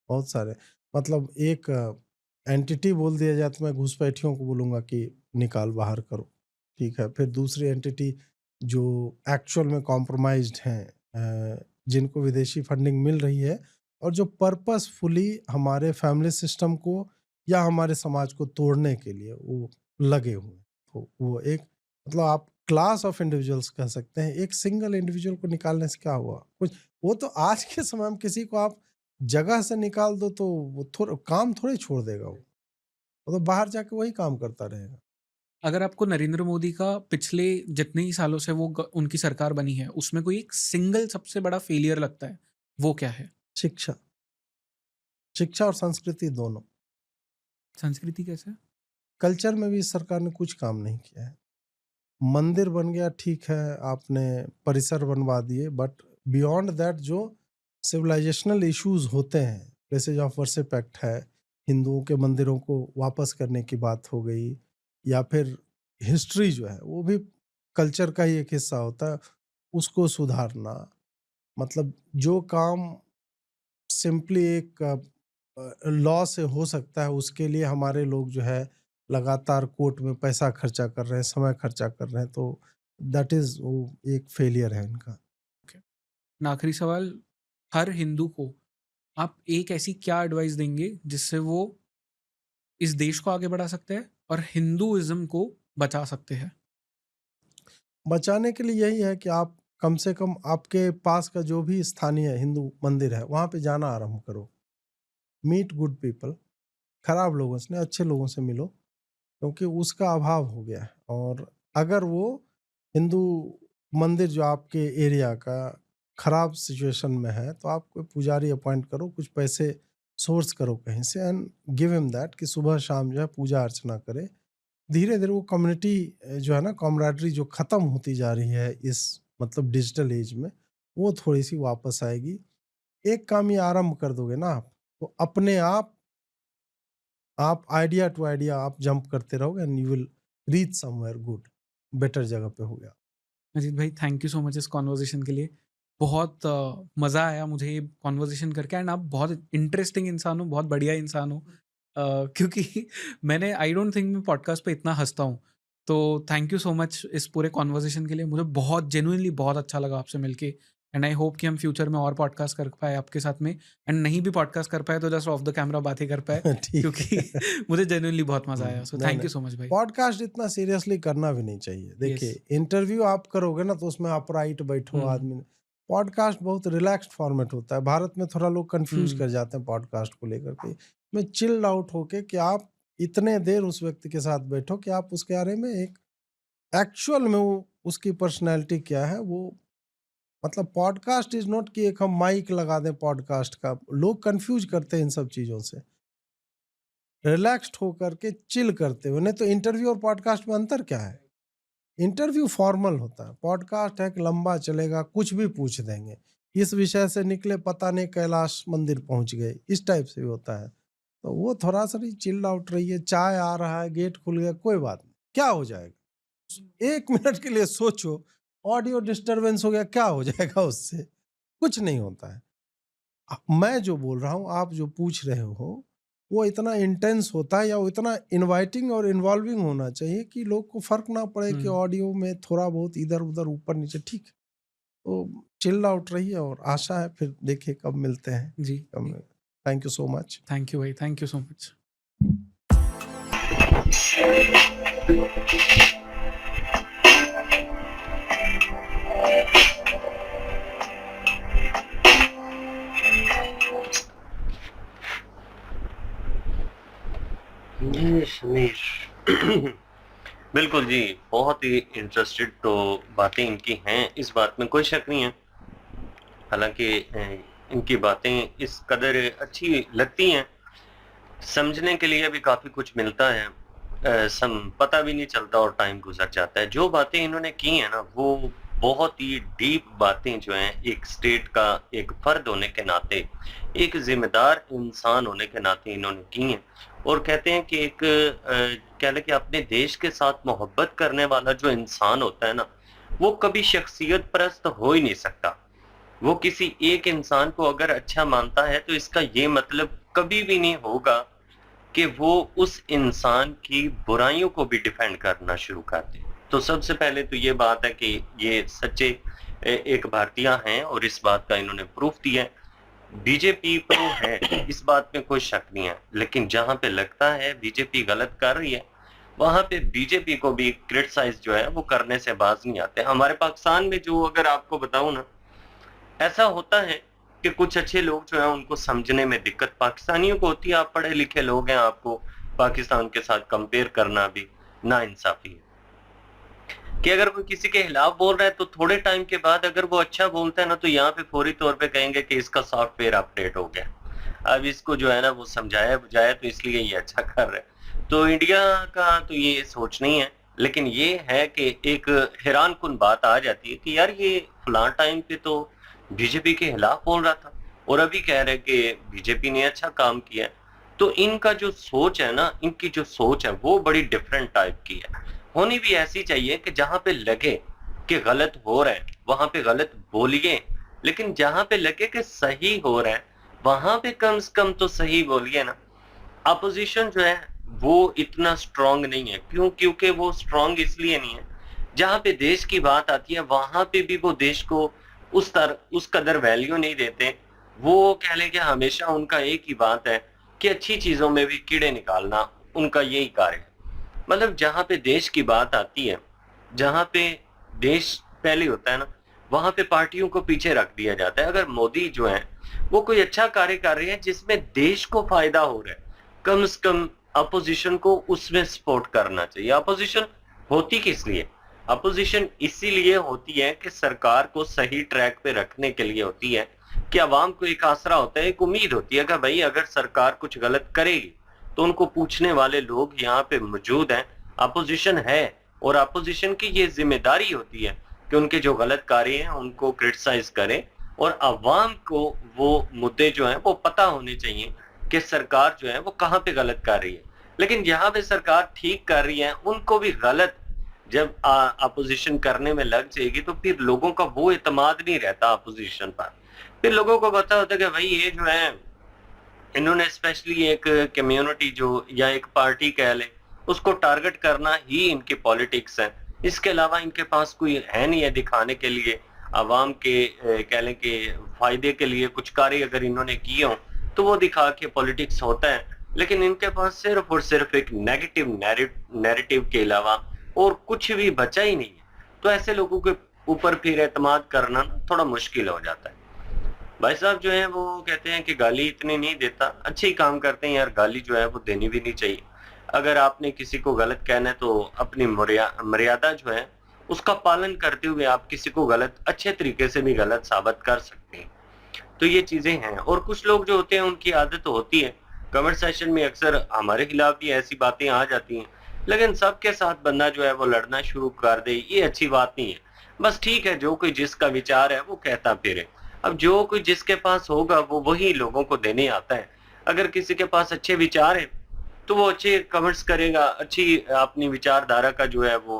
बहुत सारे, मतलब एक एंटिटी बोल दिया जाए तो मैं घुसपैठियों को बोलूंगा कि निकाल बाहर करो, ठीक है। फिर दूसरी एंटिटी जो एक्चुअल में कॉम्प्रोमाइज्ड हैं, जिनको विदेशी फंडिंग मिल रही है, और जो पर्पसफुली हमारे फैमिली सिस्टम को या हमारे समाज को तोड़ने के लिए वो लगे हुए हैं। तो वो एक, मतलब आप क्लास ऑफ इंडिविजुअल्स कह सकते हैं। एक सिंगल इंडिविजुअल को निकालने से क्या हुआ कुछ? वो तो आज के समय में किसी को आप जगह से निकाल दो तो वो थोड़ा काम थोड़ी छोड़ देगा वो तो बाहर जाके वही काम करता रहेगा। अगर आपको नरेंद्र मोदी का पिछले जितने ही सालों से उनकी सरकार बनी है उसमें कोई एक सिंगल सबसे बड़ा फेलियर लगता है, वो क्या है? शिक्षा, शिक्षा और संस्कृति दोनों। संस्कृति कैसे? कल्चर में भी इस सरकार ने कुछ काम नहीं किया है। मंदिर बन गया, ठीक है, आपने परिसर बनवा दिए, बट बियॉन्ड दैट जो सिविलाइजेशनल इश्यूज होते हैं, प्लेसेज ऑफ वर्शिप एक्ट है, हिंदुओं के मंदिरों को वापस करने की बात हो गई, या फिर हिस्ट्री जो है वो भी कल्चर का ही एक हिस्सा होता है, उसको सुधारना। मतलब जो काम सिंपली एक लॉ से हो सकता है, उसके लिए हमारे लोग जो है लगातार कोर्ट में पैसा खर्चा कर रहे हैं, समय खर्चा कर रहे हैं, तो दैट इज वो एक फेलियर है इनका। आखिरी सवाल, हर हिंदू को आप एक ऐसी क्या एडवाइस देंगे जिससे वो इस देश को आगे बढ़ा सकते हैं और हिंदुइज्म को बचा सकते हैं? बचाने के लिए यही है कि आप कम से कम आपके पास का जो भी स्थानीय हिंदू मंदिर है वहाँ पे जाना आरंभ करो। मीट गुड पीपल, खराब लोगों से नहीं, अच्छे लोगों से मिलो, क्योंकि उसका अभाव हो गया है। और अगर वो हिंदू मंदिर जो आपके एरिया का खराब सिचुएशन में है, तो आप कोई पुजारी अपॉइंट करो, कुछ पैसे सोर्स करो कहीं से, एंड गिव हिम दैट कि सुबह शाम जो है पूजा अर्चना करे। धीरे धीरे वो कम्युनिटी जो है ना, कॉमराडरी जो खत्म होती जा रही है इस मतलब डिजिटल एज में, वो थोड़ी सी वापस आएगी। एक काम ये आरंभ कर दोगे ना आप, तो अपने आप आइडिया टू आइडिया आप जंप करते रहोगे and you will reach somewhere good, better जगह पे हो गया। अजीत भाई, थैंक यू सो मच इस कॉन्वर्जेशन के लिए। बहुत मज़ा आया मुझे ये कॉन्वर्जेशन करके, एंड आप बहुत इंटरेस्टिंग इंसान हो, बहुत बढ़िया इंसान हो। क्योंकि मैंने आई डोंट थिंक मैं पॉडकास्ट पे इतना हंसता हूँ। तो थैंक यू सो मच इस पूरे कॉन्वर्जेशन के लिए। मुझे बहुत जेन्युइनली बहुत अच्छा लगा आपसे मिलके, एंड आई होप कि हम फ्यूचर में और पॉडकास्ट कर पाए आपके साथ में, एंड नहीं भी पॉडकास्ट कर पाए तो जस्ट ऑफ द कैमरा बातें कर पाए, ठीक क्योंकि मुझे जेन्युइनली बहुत मज़ा आया। सो नहीं, थैंक यू नहीं। सो मच भाई। पॉडकास्ट इतना सीरियसली करना भी नहीं चाहिए। देखिए, इंटरव्यू आप करोगे ना तो उसमें अपराइट बैठो आदमी। पॉडकास्ट बहुत रिलैक्स्ड फॉर्मेट होता है। भारत में थोड़ा लोग कंफ्यूज कर जाते हैं पॉडकास्ट को लेकर के। मैं चिल्ड आउट होके कि आप इतने देर उस व्यक्ति के साथ बैठो कि आप उसके बारे में एक एक्चुअल में वो उसकी पर्सनैलिटी क्या है, वो मतलब पॉडकास्ट इज नॉट कि एक हम माइक लगा दें पॉडकास्ट का। लोग कंफ्यूज करते हैं इन सब चीज़ों से। रिलैक्स्ड होकर के चिल करते हुए। नहीं तो इंटरव्यू और पॉडकास्ट में अंतर क्या है? इंटरव्यू फॉर्मल होता है, पॉडकास्ट है कि लंबा चलेगा, कुछ भी पूछ देंगे, इस विषय से निकले पता नहीं कैलाश मंदिर पहुंच गए, इस टाइप से भी होता है। तो वो थोड़ा सा चिल आउट रहिए। चाय आ रहा है, गेट खुल गया, कोई बात नहीं, क्या हो जाएगा? 1 मिनट के लिए सोचो, ऑडियो डिस्टरबेंस हो गया, क्या हो जाएगा उससे? कुछ नहीं होता है। मैं जो बोल रहा हूँ, आप जो पूछ रहे हो, वो इतना इंटेंस होता है या वो इतना इनवाइटिंग और इन्वॉल्विंग होना चाहिए कि लोग को फर्क ना पड़े कि ऑडियो में थोड़ा बहुत इधर उधर ऊपर नीचे, ठीक है। तो चिल आउट रहिए, और आशा है फिर देखिए कब मिलते हैं। जी, thank you so much. Thank you भाई, थैंक यू सो मच। जी समीर बिल्कुल जी, बहुत ही इंटरेस्टेड तो बातें इनकी हैं, इस बात में कोई शक नहीं है। हालांकि इनकी बातें इस कदर अच्छी लगती हैं, समझने के लिए भी काफ़ी कुछ मिलता है, पता भी नहीं चलता और टाइम गुजर जाता है। जो बातें इन्होंने की हैं ना, वो बहुत ही डीप बातें जो हैं, एक स्टेट का एक फर्द होने के नाते, एक जिम्मेदार इंसान होने के नाते इन्होंने की हैं। और कहते हैं कि एक कह लें कि अपने देश के साथ मोहब्बत करने वाला जो इंसान होता है ना, वो कभी शख्सियत परस्त हो ही नहीं सकता। वो किसी एक इंसान को अगर अच्छा मानता है तो इसका ये मतलब कभी भी नहीं होगा कि वो उस इंसान की बुराइयों को भी डिफेंड करना शुरू कर दे। तो सबसे पहले तो ये बात है कि ये सच्चे एक भारतीय हैं और इस बात का इन्होंने प्रूफ दिया है। बीजेपी प्रो है, इस बात में कोई शक नहीं है, लेकिन जहां पे लगता है बीजेपी गलत कर रही है, वहां पे बीजेपी को भी क्रिटिसाइज जो है वो करने से बाज नहीं आते। हमारे पाकिस्तान में जो अगर आपको बताऊं ना, ऐसा होता है कि कुछ अच्छे लोग जो है उनको समझने में दिक्कत पाकिस्तानियों को होती है। आप पढ़े लिखे लोग हैं, आपको पाकिस्तान के साथ कंपेयर करना भी नाइंसाफी है कि अगर कोई किसी के खिलाफ बोल रहा है तो थोड़े टाइम के बाद अगर वो अच्छा बोलता है ना, तो यहाँ पे फौरी तौर पे कहेंगे कि इसका सॉफ्टवेयर अपडेट हो गया, अब इसको जो है ना वो समझाया बुझाया तो इसलिए ये अच्छा कर रहा है। तो इंडिया का तो ये सोच नहीं है, लेकिन ये है कि एक हैरान कुन बात आ जाती है कि यार ये फलां टाइम पे तो बीजेपी के खिलाफ बोल रहा था और अभी कह रहे कि बीजेपी ने अच्छा काम किया। तो इनका जो सोच है ना, इनकी जो सोच है वो बड़ी डिफरेंट टाइप की है। होनी भी ऐसी चाहिए कि जहां पे लगे कि गलत हो रहा है वहां पे गलत बोलिए, लेकिन जहां पे लगे कि सही हो रहा है वहां पे कम से कम तो सही बोलिए ना, अपोजिशन जो है वो इतना स्ट्रांग नहीं है। क्यों? क्योंकि वो स्ट्रांग इसलिए नहीं है, जहां पे देश की बात आती है वहां पे भी वो देश को उस कदर वैल्यू नहीं देते। वो कह लें कि हमेशा उनका एक ही बात है कि अच्छी चीजों में भी कीड़े निकालना उनका यही कार्य है। मतलब जहां पे देश की बात आती है, जहां पे देश पहले होता है ना, वहां पे पार्टियों को पीछे रख दिया जाता है। अगर मोदी जो है वो कोई अच्छा कार्य कर रहे हैं जिसमें देश को फायदा हो रहा है, कम से कम अपोजिशन को उसमें सपोर्ट करना चाहिए। अपोजिशन होती किस लिए? अपोजिशन इसीलिए होती है कि सरकार को सही ट्रैक पे रखने के लिए होती है, कि आवाम को एक आसरा होता है, एक उम्मीद होती है कि भाई अगर सरकार कुछ गलत करेगी तो उनको पूछने वाले लोग यहाँ पे मौजूद हैं, अपोजिशन है। और अपोजिशन की ये जिम्मेदारी होती है कि उनके जो गलत कार्य हैं उनको क्रिटिसाइज करें, और अवाम को वो मुद्दे जो हैं वो पता होने चाहिए कि सरकार जो है वो कहाँ पे गलत कर रही है। लेकिन यहाँ पे सरकार ठीक कर रही है, उनको भी गलत जब अपोजिशन करने में लग जाएगी तो फिर लोगों का वो एतमाद नहीं रहता अपोजिशन पर। फिर लोगों को पता होता है कि भाई ये जो है इन्होंने स्पेशली एक कम्युनिटी जो या एक पार्टी कह ले उसको टारगेट करना ही इनकी पॉलिटिक्स है। इसके अलावा इनके पास कोई है नहीं है दिखाने के लिए, आवाम के कह लें कि फायदे के लिए कुछ कार्य अगर इन्होंने किए हो तो वो दिखा के पॉलिटिक्स होता है। लेकिन इनके पास सिर्फ और सिर्फ एक नेगेटिव नैरेटिव के अलावा और कुछ भी बचा ही नहीं है। तो ऐसे लोगों के ऊपर फिर एतमाद करना थोड़ा मुश्किल हो जाता है। भाई साहब जो है वो कहते हैं कि गाली इतनी नहीं देता, अच्छे ही काम करते हैं यार, गाली जो है वो देनी भी नहीं चाहिए। अगर आपने किसी को गलत कहना है तो अपनी मर्यादा जो है उसका पालन करते हुए आप किसी को गलत अच्छे तरीके से भी गलत साबित कर सकते हैं। तो ये चीजें हैं। और कुछ लोग जो होते हैं उनकी आदत होती है कमेंट सेशन में अक्सर हमारे खिलाफ भी ऐसी बातें आ जाती हैं, लेकिन सबके साथ बंदा जो है वो लड़ना शुरू कर दे, ये अच्छी बात नहीं है। बस ठीक है, जो कोई जिसका विचार है वो कहता फिरे। अब जो कोई जिसके पास होगा वो वही लोगों को देने आता है। अगर किसी के पास अच्छे विचार है तो वो अच्छे कमेंट्स करेगा, अच्छी अपनी विचारधारा का जो है वो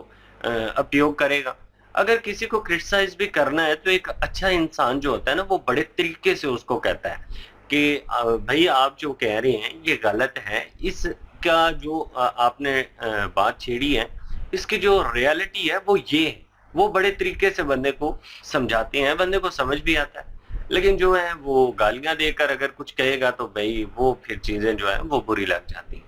उपयोग करेगा। अगर किसी को क्रिटिसाइज भी करना है तो एक अच्छा इंसान जो होता है ना वो बड़े तरीके से उसको कहता है कि भाई आप जो कह रहे हैं ये गलत है, इसका जो आपने बात छेड़ी है इसकी जो रियलिटी है वो ये है। वो बड़े तरीके से बंदे को समझाते हैं, बंदे को समझ भी आता है। लेकिन जो है वो गालियां देकर अगर कुछ कहेगा तो भाई वो फिर चीजें जो है वो बुरी लग जाती हैं।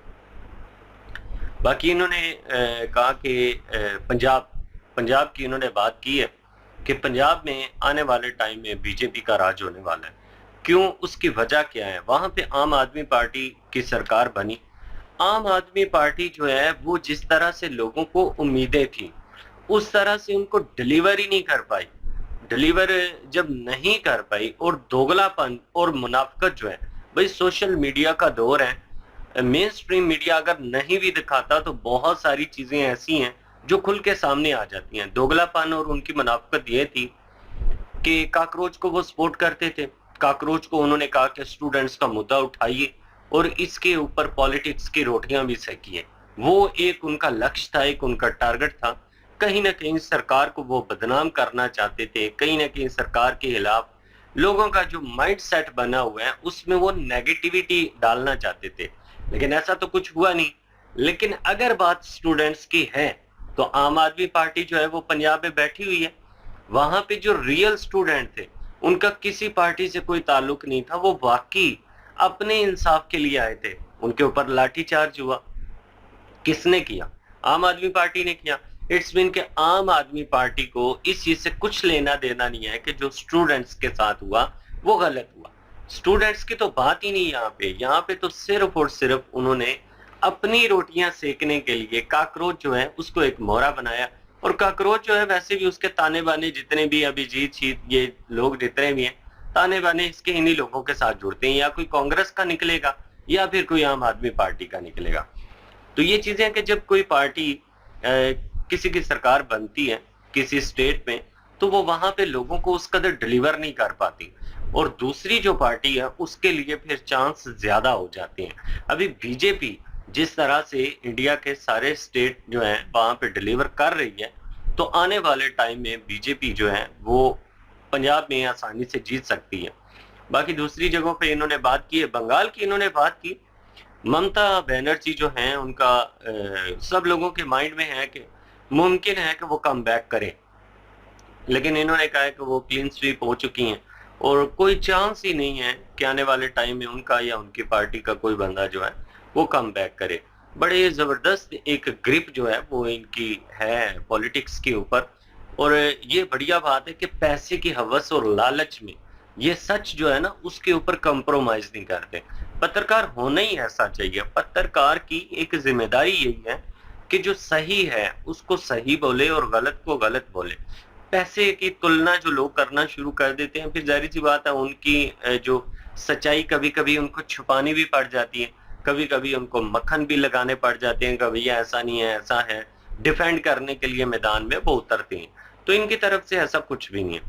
बाकी इन्होंने कहा कि पंजाब की इन्होंने बात की है कि पंजाब में आने वाले टाइम में बीजेपी का राज होने वाला है। क्यों? उसकी वजह क्या है? वहां पे आम आदमी पार्टी की सरकार बनी। आम आदमी पार्टी जो है वो जिस तरह से लोगों को उम्मीदें थी उस तरह से उनको डिलीवर ही नहीं कर पाई। डिलीवर जब नहीं कर पाई और दोगलापन और मुनाफिकत जो है, भाई सोशल मीडिया का दौर है, मेन स्ट्रीम मीडिया अगर नहीं भी दिखाता तो बहुत सारी चीजें ऐसी हैं जो खुल के सामने आ जाती हैं। दोगलापन और उनकी मुनाफिकत ये थी कि काकरोच को वो सपोर्ट करते थे। काकरोच को उन्होंने कहा कि स्टूडेंट्स का मुद्दा उठाइए और इसके ऊपर पॉलिटिक्स की रोटियां भी सेकिए। वो एक उनका लक्ष्य था, एक उनका टारगेट था। कहीं ना कहीं सरकार को वो बदनाम करना चाहते थे, कहीं ना कहीं सरकार के खिलाफ लोगों का जो माइंड सेट बना हुआ है उसमें वो नेगेटिविटी डालना चाहते थे। लेकिन ऐसा तो कुछ हुआ नहीं। लेकिन अगर बात स्टूडेंट्स की है तो आम आदमी पार्टी जो है वो पंजाब में बैठी हुई है। वहां पे जो रियल स्टूडेंट थे उनका किसी पार्टी से कोई ताल्लुक नहीं था, वो वाकई अपने इंसाफ के लिए आए थे। उनके ऊपर लाठीचार्ज हुआ, किसने किया? आम आदमी पार्टी ने किया। इट्स मीन के आम आदमी पार्टी को इस चीज से कुछ लेना देना नहीं है कि जो स्टूडेंट्स के साथ हुआ वो गलत हुआ। स्टूडेंट्स की तो बात ही नहीं यहाँ पे तो सिर्फ और सिर्फ उन्होंने अपनी रोटियां सेकने के लिए काकरोच जो है उसको एक मोहरा बनाया। और काकरोच जो है वैसे भी उसके ताने बाने जितने भी अभिजीत शीत ये लोग जितने भी हैं, ताने बाने इसके इन्हीं लोगों के साथ जुड़ते हैं। या कोई कांग्रेस का निकलेगा या फिर कोई आम आदमी पार्टी का निकलेगा। तो ये चीजें कि जब कोई पार्टी किसी की सरकार बनती है किसी स्टेट में तो वो वहां पे लोगों को उस कदर डिलीवर नहीं कर पाती, और दूसरी जो पार्टी है उसके लिए फिर चांस ज्यादा हो जाते हैं। अभी बीजेपी जिस तरह से इंडिया के सारे स्टेट जो है वहां पे डिलीवर कर रही है तो आने वाले टाइम में बीजेपी जो है वो पंजाब में आसानी से जीत सकती है। बाकी दूसरी जगहों पे इन्होंने बात की है, बंगाल की इन्होंने बात की। ममता बनर्जी जो हैं उनका सब लोगों के माइंड में है कि मुमकिन है कि वो कम बैक करें, लेकिन इन्होंने कहा है कि वो क्लीन स्वीप हो चुकी हैं और कोई चांस ही नहीं है कि आने वाले टाइम में उनका या उनकी पार्टी का कोई बंदा जो है वो कम बैक करे। बड़े जबरदस्त एक ग्रिप जो है वो इनकी है पॉलिटिक्स के ऊपर, और ये बढ़िया बात है कि पैसे की हवस और लालच में ये सच जो है ना उसके ऊपर कंप्रोमाइज नहीं करते। पत्रकार होना ही ऐसा चाहिए। पत्रकार की एक जिम्मेदारी यही है कि जो सही है उसको सही बोले और गलत को गलत बोले। पैसे की तुलना जो लोग करना शुरू कर देते हैं, फिर जाहिर सी बात है उनकी जो सच्चाई कभी कभी उनको छुपानी भी पड़ जाती है, कभी कभी उनको मक्खन भी लगाने पड़ जाते हैं, कभी ये ऐसा नहीं है ऐसा है, डिफेंड करने के लिए मैदान में वो उतरते हैं। तो इनकी तरफ से ऐसा कुछ भी नहीं है।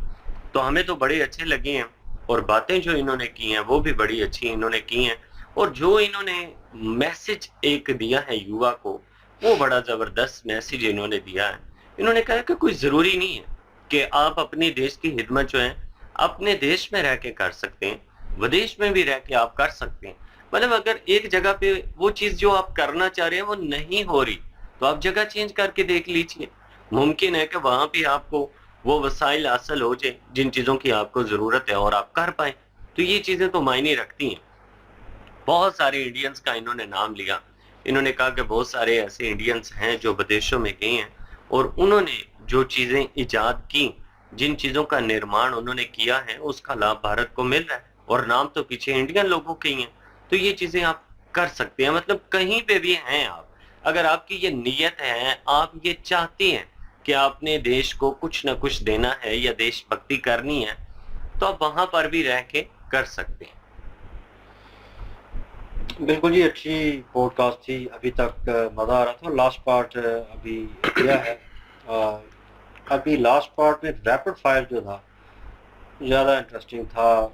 तो हमें तो बड़े अच्छे लगे हैं और बातें जो इन्होंने की हैं वो भी बड़ी अच्छी इन्होंने की हैं, और जो इन्होंने मैसेज एक दिया है युवा को वो बड़ा जबरदस्त मैसेज इन्होंने दिया है। इन्होंने कहा कि कोई जरूरी नहीं है कि आप अपने देश की खिदमत जो है अपने देश में रह के कर सकते हैं, विदेश में भी रह के आप कर सकते हैं। मतलब अगर एक जगह पे वो चीज जो आप करना चाह रहे हैं वो नहीं हो रही तो आप जगह चेंज करके देख लीजिए। मुमकिन है कि वहां भी आपको वो वसाइल हासिल हो जाए जिन चीजों की आपको जरूरत है और आप कर पाए। तो ये चीजें तो मायने रखती हैं। बहुत सारे इंडियंस का इन्होंने नाम लिया। इन्होंने कहा कि बहुत सारे ऐसे इंडियंस हैं जो विदेशों में गए हैं और उन्होंने जो चीजें इजाद की, जिन चीजों का निर्माण उन्होंने किया है उसका लाभ भारत को मिल रहा है, और नाम तो पीछे इंडियन लोगों के ही हैं। तो ये चीजें आप कर सकते हैं। मतलब कहीं पे भी हैं आप, अगर आपकी ये नीयत है, आप ये चाहते हैं कि आपने देश को कुछ ना कुछ देना है या देशभक्ति करनी है, तो आप वहां पर भी रह के कर सकते हैं। बिल्कुल जी, अच्छी पॉडकास्ट थी। अभी तक मज़ा आ रहा था। लास्ट पार्ट अभी किया है। अभी लास्ट पार्ट में रैपिड फायर जो था ज़्यादा इंटरेस्टिंग था।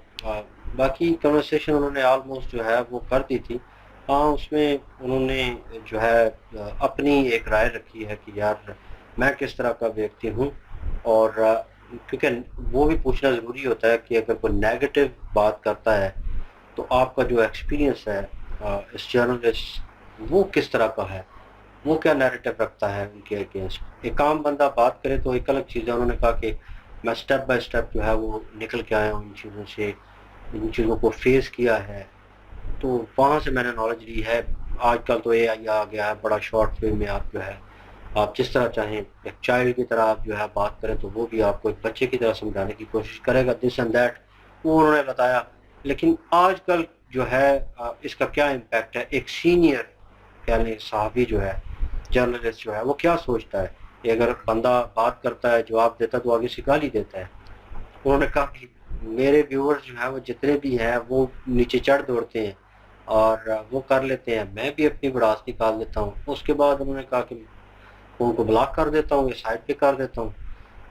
बाकी कन्वर्सेशन उन्होंने ऑलमोस्ट जो है वो कर दी थी। हाँ, उसमें उन्होंने जो है अपनी एक राय रखी है कि यार मैं किस तरह का व्यक्ति हूँ, और क्योंकि वो भी पूछना ज़रूरी होता है कि अगर कोई नेगेटिव बात करता है तो आपका जो एक्सपीरियंस है इस जर्नलिस्ट वो किस तरह का है, वो क्या नैरेटिव रखता है उनके अगेंस्ट। एक आम बंदा बात करे तो एक अलग चीज़ है। उन्होंने कहा कि मैं स्टेप बाय स्टेप जो है वो निकल के आया हूँ इन चीज़ों से, इन चीज़ों को फेस किया है, तो वहाँ से मैंने नॉलेज ली है। आजकल तो AI आ गया है, बड़ा शॉर्ट फिल्म में आप जो है आप जिस तरह चाहें एक चाइल्ड की तरह आप जो है बात करें तो वो भी आपको एक बच्चे की तरह समझाने की कोशिश करेगा, दिस एंड दैट, वो उन्होंने बताया। लेकिन आजकल जो है इसका क्या इम्पैक्ट है, एक सीनियर यानी साहबी जो है जर्नलिस्ट जो है वो क्या सोचता है कि अगर बंदा बात करता है जवाब देता है तो आगे से गाली देता है। उन्होंने कहा कि मेरे व्यूअर्स जो है वो जितने भी हैं वो नीचे चढ़ दौड़ते हैं और वो कर लेते हैं, मैं भी अपनी भड़ास निकाल देता हूँ। उसके बाद उन्होंने कहा कि उनको ब्लॉक कर देता हूँ या साइड पे कर देता हूँ,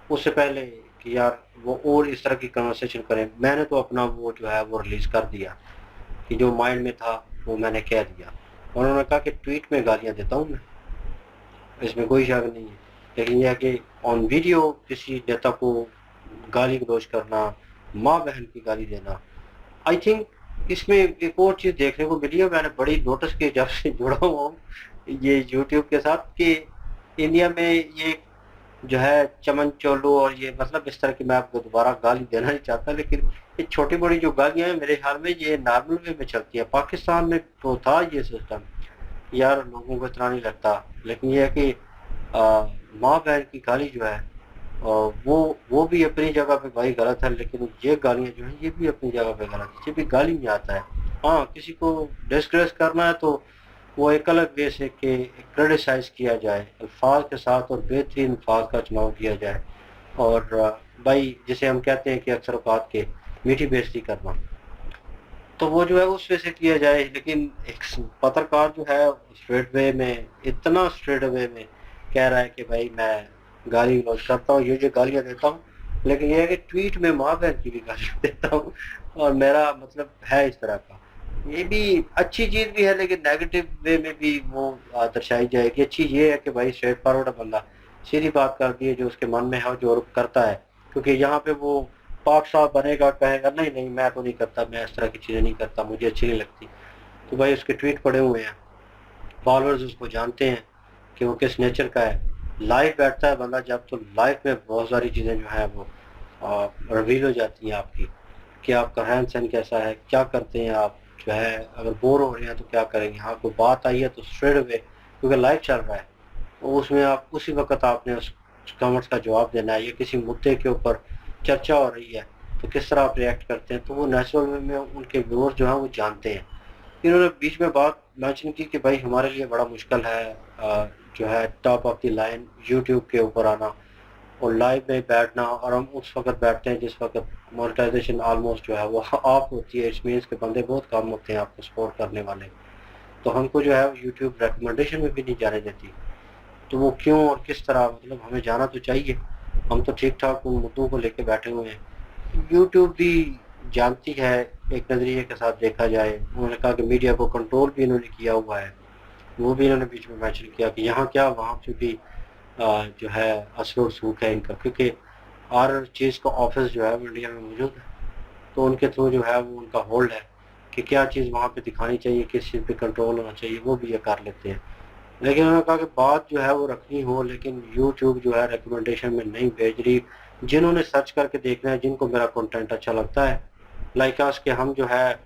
उससे पहले कि यार वो और इस तरह की कन्वर्सेशन करें। मैंने तो अपना वो जो है वो रिलीज़ कर दिया कि जो माइंड में था वो मैंने कह दिया। उन्होंने कहा कि ट्वीट में गालियाँ देता हूँ मैं, इसमें कोई शक नहीं है, लेकिन यह है कि ऑन वीडियो किसी नेता को गाली गलौज करना, माँ बहन की गाली देना, आई थिंक इसमें एक और चीज़ देखने को मिली है, मैंने बड़ी नोटिस की जब से जुड़ा हुआ हूँ ये यूट्यूब के साथ, कि इंडिया में ये जो है चमन चोलू और ये मतलब इस तरह की, मैं आपको दोबारा गाली देना नहीं चाहता, लेकिन ये छोटी बड़ी जो गालियाँ हैं मेरे ख्याल में ये नॉर्मल वे में चलती है। पाकिस्तान में तो था ये सिस्टम, यार लोगों को इतना नहीं लगता, लेकिन ये है कि माँ बहन की गाली जो है वो भी अपनी जगह पे भाई गलत है, लेकिन ये गालियाँ जो है ये भी अपनी जगह पे गलत है, ये भी गाली में आता है। हाँ, किसी को डिस्ग्रेस करना है तो वो एक अलग वे से कि क्रिटिसाइज किया जाए अल्फाज के साथ और बेहतरीन अल्फाज का चुनाव किया जाए, और भाई जिसे हम कहते हैं कि अक्सर औकात के मीठी बेइज्जती करना, तो वो जो है उस वे से किया जाए। लेकिन एक पत्रकार जो है स्ट्रेट वे में, इतना स्ट्रेट वे में कह रहा है कि भाई मैं गाली गलौज करता हूँ, ये जो गालियाँ देता हूँ, लेकिन ये है कि ट्वीट में माँ बहन की भी गालियाँ देता हूँ, और मेरा मतलब है इस तरह का। ये भी अच्छी चीज़ भी है, लेकिन नेगेटिव वे में भी वो दर्शाई जाएगी। अच्छी ये है कि भाई स्ट्रेट फॉरवर्ड बंदा सीधी बात कर दी है जो उसके मन में है, जो करता है, क्योंकि यहाँ पे वो पाक साहब बनेगा, कहेगा नहीं नहीं मैं तो नहीं करता, मैं इस तरह की चीज़ें नहीं करता, मुझे अच्छी नहीं लगती, तो भाई उसके ट्वीट पड़े हुए हैं, फॉलोअर्स उसको जानते हैं कि वो किस नेचर का है। लाइव बैठता है बंदा जब, तो लाइव में बहुत सारी चीज़ें जो है वो रिवील हो जाती हैं आपकी, कि आपका रहन सहन कैसा है, क्या करते हैं आप, जो है अगर बोर हो रहे हैं तो क्या करेंगे। हाँ कोई बात आई है तो स्ट्रेट अवे, क्योंकि लाइव चल रहा है, तो उसमें आप उसी वक्त आपने उस कमेंट्स का जवाब देना है, या किसी मुद्दे के ऊपर चर्चा हो रही है तो किस तरह आप रिएक्ट करते हैं, तो वो नेचुरल वे में उनके व्यूअर्स जो हैं वो जानते हैं। इन्होंने बीच में बात मेंशन की कि भाई हमारे लिए बड़ा मुश्किल है जो है top of the line YouTube के ऊपर आना और लाइव में बैठना, और हम उस वक्त बैठते हैं जिस वक्त मोनेटाइजेशन ऑलमोस्ट जो है वो ऑफ होती है। इट्स मीन्स के बंदे बहुत कम होते हैं आपको सपोर्ट करने वाले, तो हमको जो है यूट्यूब रिकमेंडेशन में भी नहीं जाने देती। तो वो क्यों और किस तरह, मतलब हमें जाना तो चाहिए, हम तो ठीक ठाक उन मुद्दों को लेके बैठे हुए हैं। यूट्यूब भी जानती है, एक नज़रिए के साथ देखा जाए, उन्होंने कहा कि मीडिया को कंट्रोल भी इन्होंने किया हुआ है, वो भी इन्होंने बीच में मेंशन किया कि यहाँ क्या वहाँ पे भी जो है असर और सूख है इनका, क्योंकि हर चीज़ का ऑफिस जो है वो इंडिया में मौजूद है, तो उनके थ्रू जो है वो उनका होल्ड है कि क्या चीज़ वहाँ पे दिखानी चाहिए, किस चीज़ पे कंट्रोल होना चाहिए, वो भी ये कर लेते हैं। लेकिन उन्होंने कहा कि बात जो है वो रखनी हो, लेकिन यूट्यूब जो है रिकमेंडेशन में नहीं भेज रही, जिन्होंने सर्च करके देखना है, जिनको मेरा कंटेंट अच्छा लगता है, लाइक अस के हम जो है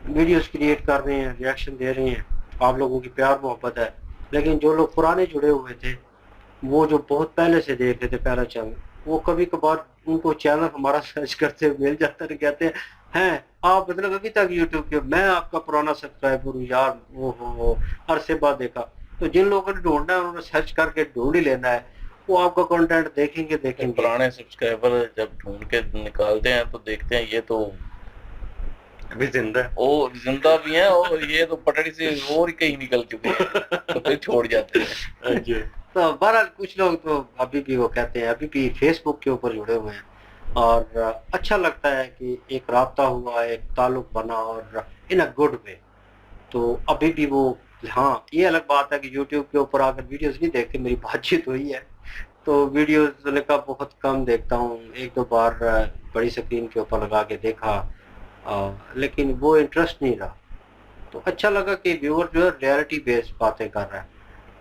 वीडियोस क्रिएट कर रहे हैं, रिएक्शन दे रहे हैं, आप लोगों की प्यार मोहब्बत है। लेकिन जो लोग पुराने जुड़े हुए थे, वो जो बहुत पहले से देख रहे थे पहला चैनल, वो कभी कभार उनको चैनल हमारा सर्च करते हुए मिल जाता है, कहते हैं आप मतलब अभी तक यूट्यूब के, मैं आपका पुराना सब्सक्राइबर हूँ यार, वो अरसे बाद देखा। तो जिन लोगों ने ढूंढना है उन्होंने सर्च करके ढूंढ ही लेना है, वो आपका कंटेंट देखेंगे। पुराने सब्सक्राइबर जब ढूंढ के निकालते हैं तो देखते हैं ये तो अभी जिंदा है। ओ जिंदा भी हैं और ये तो पटड़ी से और ही कहीं निकल चुके हैं, तो फिर छोड़ जाते हैं। तो बहरहाल कुछ लोग तो अभी भी वो कहते हैं, अभी भी फेसबुक के ऊपर जुड़े हुए हैं, और अच्छा लगता है कि एक राब्ता हुआ, एक ताल्लुक बना, और इन अ गुड वे। तो अभी भी वो, हाँ ये अलग बात है कि यूट्यूब के ऊपर आकर वीडियोस नहीं देखते, मेरी बातचीत हुई है तो वीडियोस का बहुत कम देखता हूँ, एक दो बार बड़ी स्क्रीन के ऊपर लगा के देखा, लेकिन वो इंटरेस्ट नहीं रहा। तो अच्छा लगा कि व्यूअर जो है रियलिटी बेस्ड बातें कर रहा है,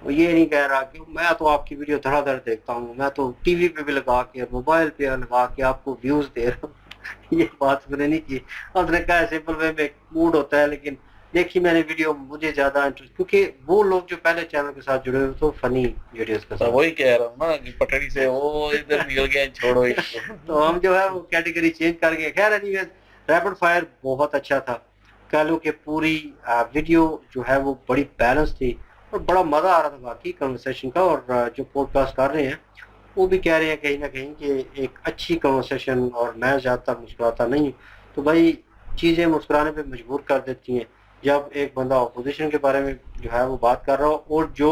वो ये नहीं कह रहा कि मैं तो आपकी वीडियो धड़ाधड़ देखता हूँ, मैं तो टीवी पे भी लगा के मोबाइल पे लगा के आपको व्यूज दे रहा हूँ। ये बात मैंने नहीं की। उसने कहा सिंपल वे में मूड होता है, लेकिन देखी मैंने वीडियो, मुझे ज्यादा इंटरेस्ट, क्योंकि वो लोग जो पहले चैनल के साथ जुड़े हुए तो फनी वीडियोस के तो साथ, वही कह रहा हूँ ना कि पटड़ी से वो इधर निकल गया, छोड़ो इसको। तो हम जो है वो कैटेगरी चेंज कर गए। खैर एनीवेज, रैपिड फायर बहुत अच्छा था, कह लो कि पूरी वीडियो जो है वो बड़ी बैलेंस थी और बड़ा मजा आ रहा था बाकी कन्वर्सेशन का। और जो पॉडकास्ट कर रहे हैं वो भी कह रहे हैं कहीं ना कहीं कि एक अच्छी कन्वर्सेशन, और मैं ज़्यादातर मुस्कुराता नहीं, तो भाई चीज़ें मुस्कुराने पे मजबूर कर देती हैं जब एक बंदा अपोजिशन के बारे में जो है वो बात कर रहा हो, और जो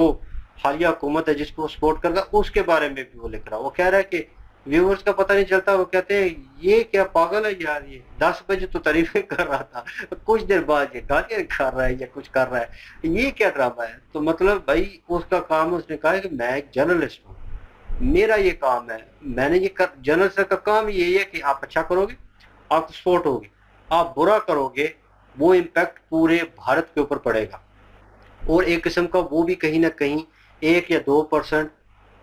हालिया हुकूमत है जिसको सपोर्ट कर रहा है उसके बारे में भी वो लिख रहा है। वो कह रहा है कि व्यूअर्स का पता नहीं चलता, वो कहते हैं ये क्या पागल है यार, ये 10 बजे तो तारीफें कर रहा था, कुछ देर बाद ये गालियां कर रहा है या कुछ कर रहा है, ये क्या ड्रामा है। तो मतलब भाई उसका काम, उसने कहा है कि मैं एक जर्नलिस्ट हूँ, मेरा ये काम है, मैंने ये कर, जर्नलिस्ट का काम यही है कि आप अच्छा करोगे आपको सपोर्ट होगी, आप बुरा करोगे वो इम्पैक्ट पूरे भारत के ऊपर पड़ेगा। और एक किस्म का वो भी कहीं ना कहीं 1 या 2%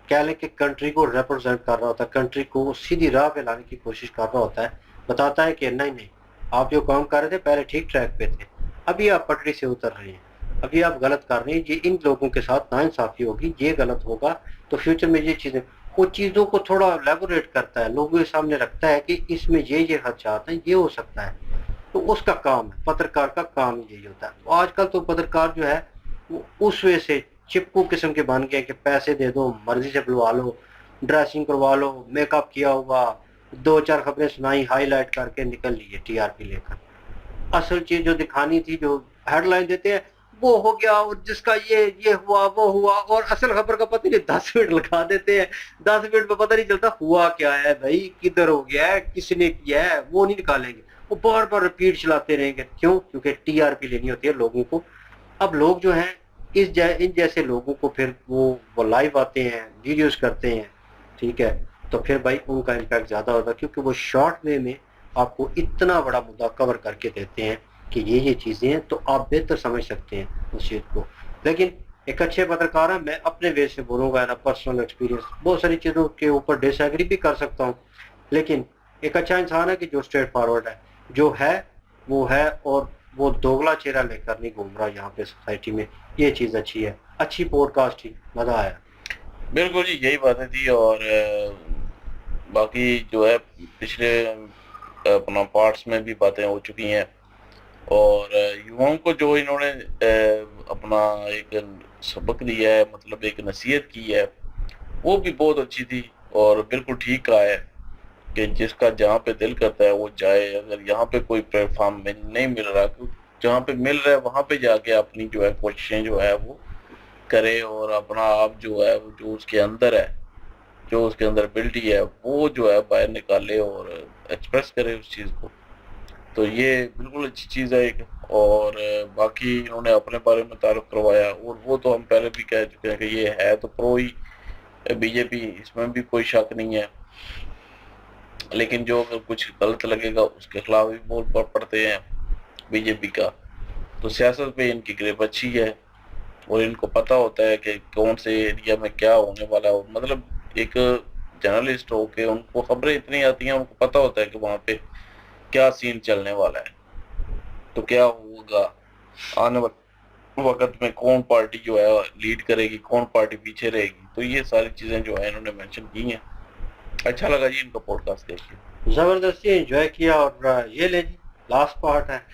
कह लें कि कंट्री को रिप्रेजेंट कर रहा होता है, कंट्री को सीधी राह पे लाने की कोशिश कर रहा होता है, बताता है कि नहीं नहीं आप जो काम कर रहे थे पहले ठीक ट्रैक पे थे, अभी आप पटरी से उतर रहे हैं, अभी आप गलत कर रहे हैं, ये इन लोगों के साथ नाइंसाफी होगी, ये गलत होगा, तो फ्यूचर में ये चीजें, वो चीजों को थोड़ा एलेबोरेट करता है, लोगों के सामने रखता है कि इसमें ये खदशात हैं, ये हो सकता है। तो उसका काम है, पत्रकार का काम यही होता है। तो आजकल तो पत्रकार जो है वो उस वे से चिपकू किस्म के बन गए कि पैसे दे दो, मर्जी से बुलवा लो, ड्रेसिंग करवा लो, मेकअप किया हुआ, 2-4 खबरें सुनाई, हाईलाइट करके निकल लिए टीआरपी लेकर। असल चीज जो दिखानी थी, जो हेडलाइन देते हैं वो हो गया, और जिसका ये हुआ वो हुआ, और असल खबर का पता नहीं 10 मिनट लगा देते हैं, 10 मिनट में पता नहीं चलता हुआ क्या है भाई, किधर हो गया है, किसने किया है, वो नहीं निकालेंगे, वो बार बार रिपीट चलाते रहेंगे। क्यों? क्योंकि टीआरपी लेनी होती है लोगों को। अब लोग जो हैं इन जैसे लोगों को फिर वो लाइव आते हैं, वीडियोस करते हैं, ठीक है, तो फिर भाई उनका इम्पैक्ट ज़्यादा होगा, क्योंकि वो शॉर्ट वे में आपको इतना बड़ा मुद्दा कवर करके देते हैं कि ये चीज़ें हैं, तो आप बेहतर समझ सकते हैं उस चीज़ को। लेकिन एक अच्छे पत्रकार हैं, मैं अपने वे से बोलूँगा ना, पर्सनल एक्सपीरियंस, बहुत सारी चीज़ों के ऊपर डिसएग्री भी कर सकता हूँ, लेकिन एक अच्छा इंसान है कि जो स्ट्रेट फॉरवर्ड है, जो है वो है, और वो दोगला चेहरा लेकर नहीं घूम रहा यहाँ पे सोसाइटी में। ये चीज़ अच्छी है, अच्छी पॉडकास्ट थी, मज़ा आया। बिल्कुल जी, यही बातें थी। और बाकी जो है पिछले अपना पार्ट्स में भी बातें हो चुकी हैं, और युवाओं को जो इन्होंने अपना एक सबक दिया है, मतलब एक नसीहत की है, वो भी बहुत अच्छी थी। और बिल्कुल ठीक कहा है कि जिसका जहाँ पे दिल करता है वो जाए। अगर यहाँ पे कोई प्लेटफॉर्म में नहीं मिल रहा, जहाँ पे मिल रहा है वहाँ पे जाके अपनी जो है कोशिशें जो है वो करे, और अपना आप जो है वो जो उसके अंदर है, जो उसके अंदर एबिलिटी है, वो जो है बाहर निकाले और एक्सप्रेस करे उस चीज़ को। तो ये बिल्कुल अच्छी चीज़ है एक। और बाकी इन्होंने अपने बारे में तारुफ करवाया, और वो तो हम पहले भी कह चुके हैं कि ये है तो प्रो ही बीजेपी, इसमें भी कोई शक नहीं है। लेकिन जो अगर कुछ गलत लगेगा उसके खिलाफ भी बोल पड़ते हैं बीजेपी का। तो सियासत पे इनकी ग्रिप अच्छी है, और इनको पता होता है कि कौन से एरिया में क्या होने वाला है। मतलब एक जर्नलिस्ट हो के उनको खबरें इतनी आती हैं, उनको पता होता है कि वहाँ पे क्या सीन चलने वाला है, तो क्या होगा आने वाले वक्त में, कौन पार्टी जो है लीड करेगी, कौन पार्टी पीछे रहेगी। तो ये सारी चीजें जो है इन्होंने मेंशन की हैं। अच्छा लगा जी इनका पॉडकास्ट देख के, जबरदस्ती एंजॉय किया। और ये ले जी लास्ट पार्ट है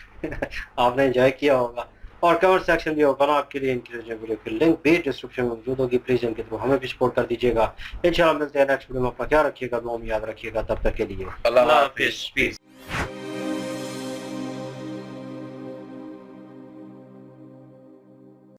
आपने एंजॉय किया होगा, और कमेंट सेक्शन भी होगा ना आपके लिए इनकी वीडियो की लिंक भी डिस्क्रिप्शन में मौजूद होगी। प्लीज इनके थ्रू हमें भी सपोर्ट कर दीजिएगा। इंशाल्लाह मिलते हैं नेक्स्ट वीडियो में। अपना क्या रखिएगा, दुआ में याद रखिएगा। तब तक के लिए अल्लाह अल्लाह हाफिज। हाफिज, पीस।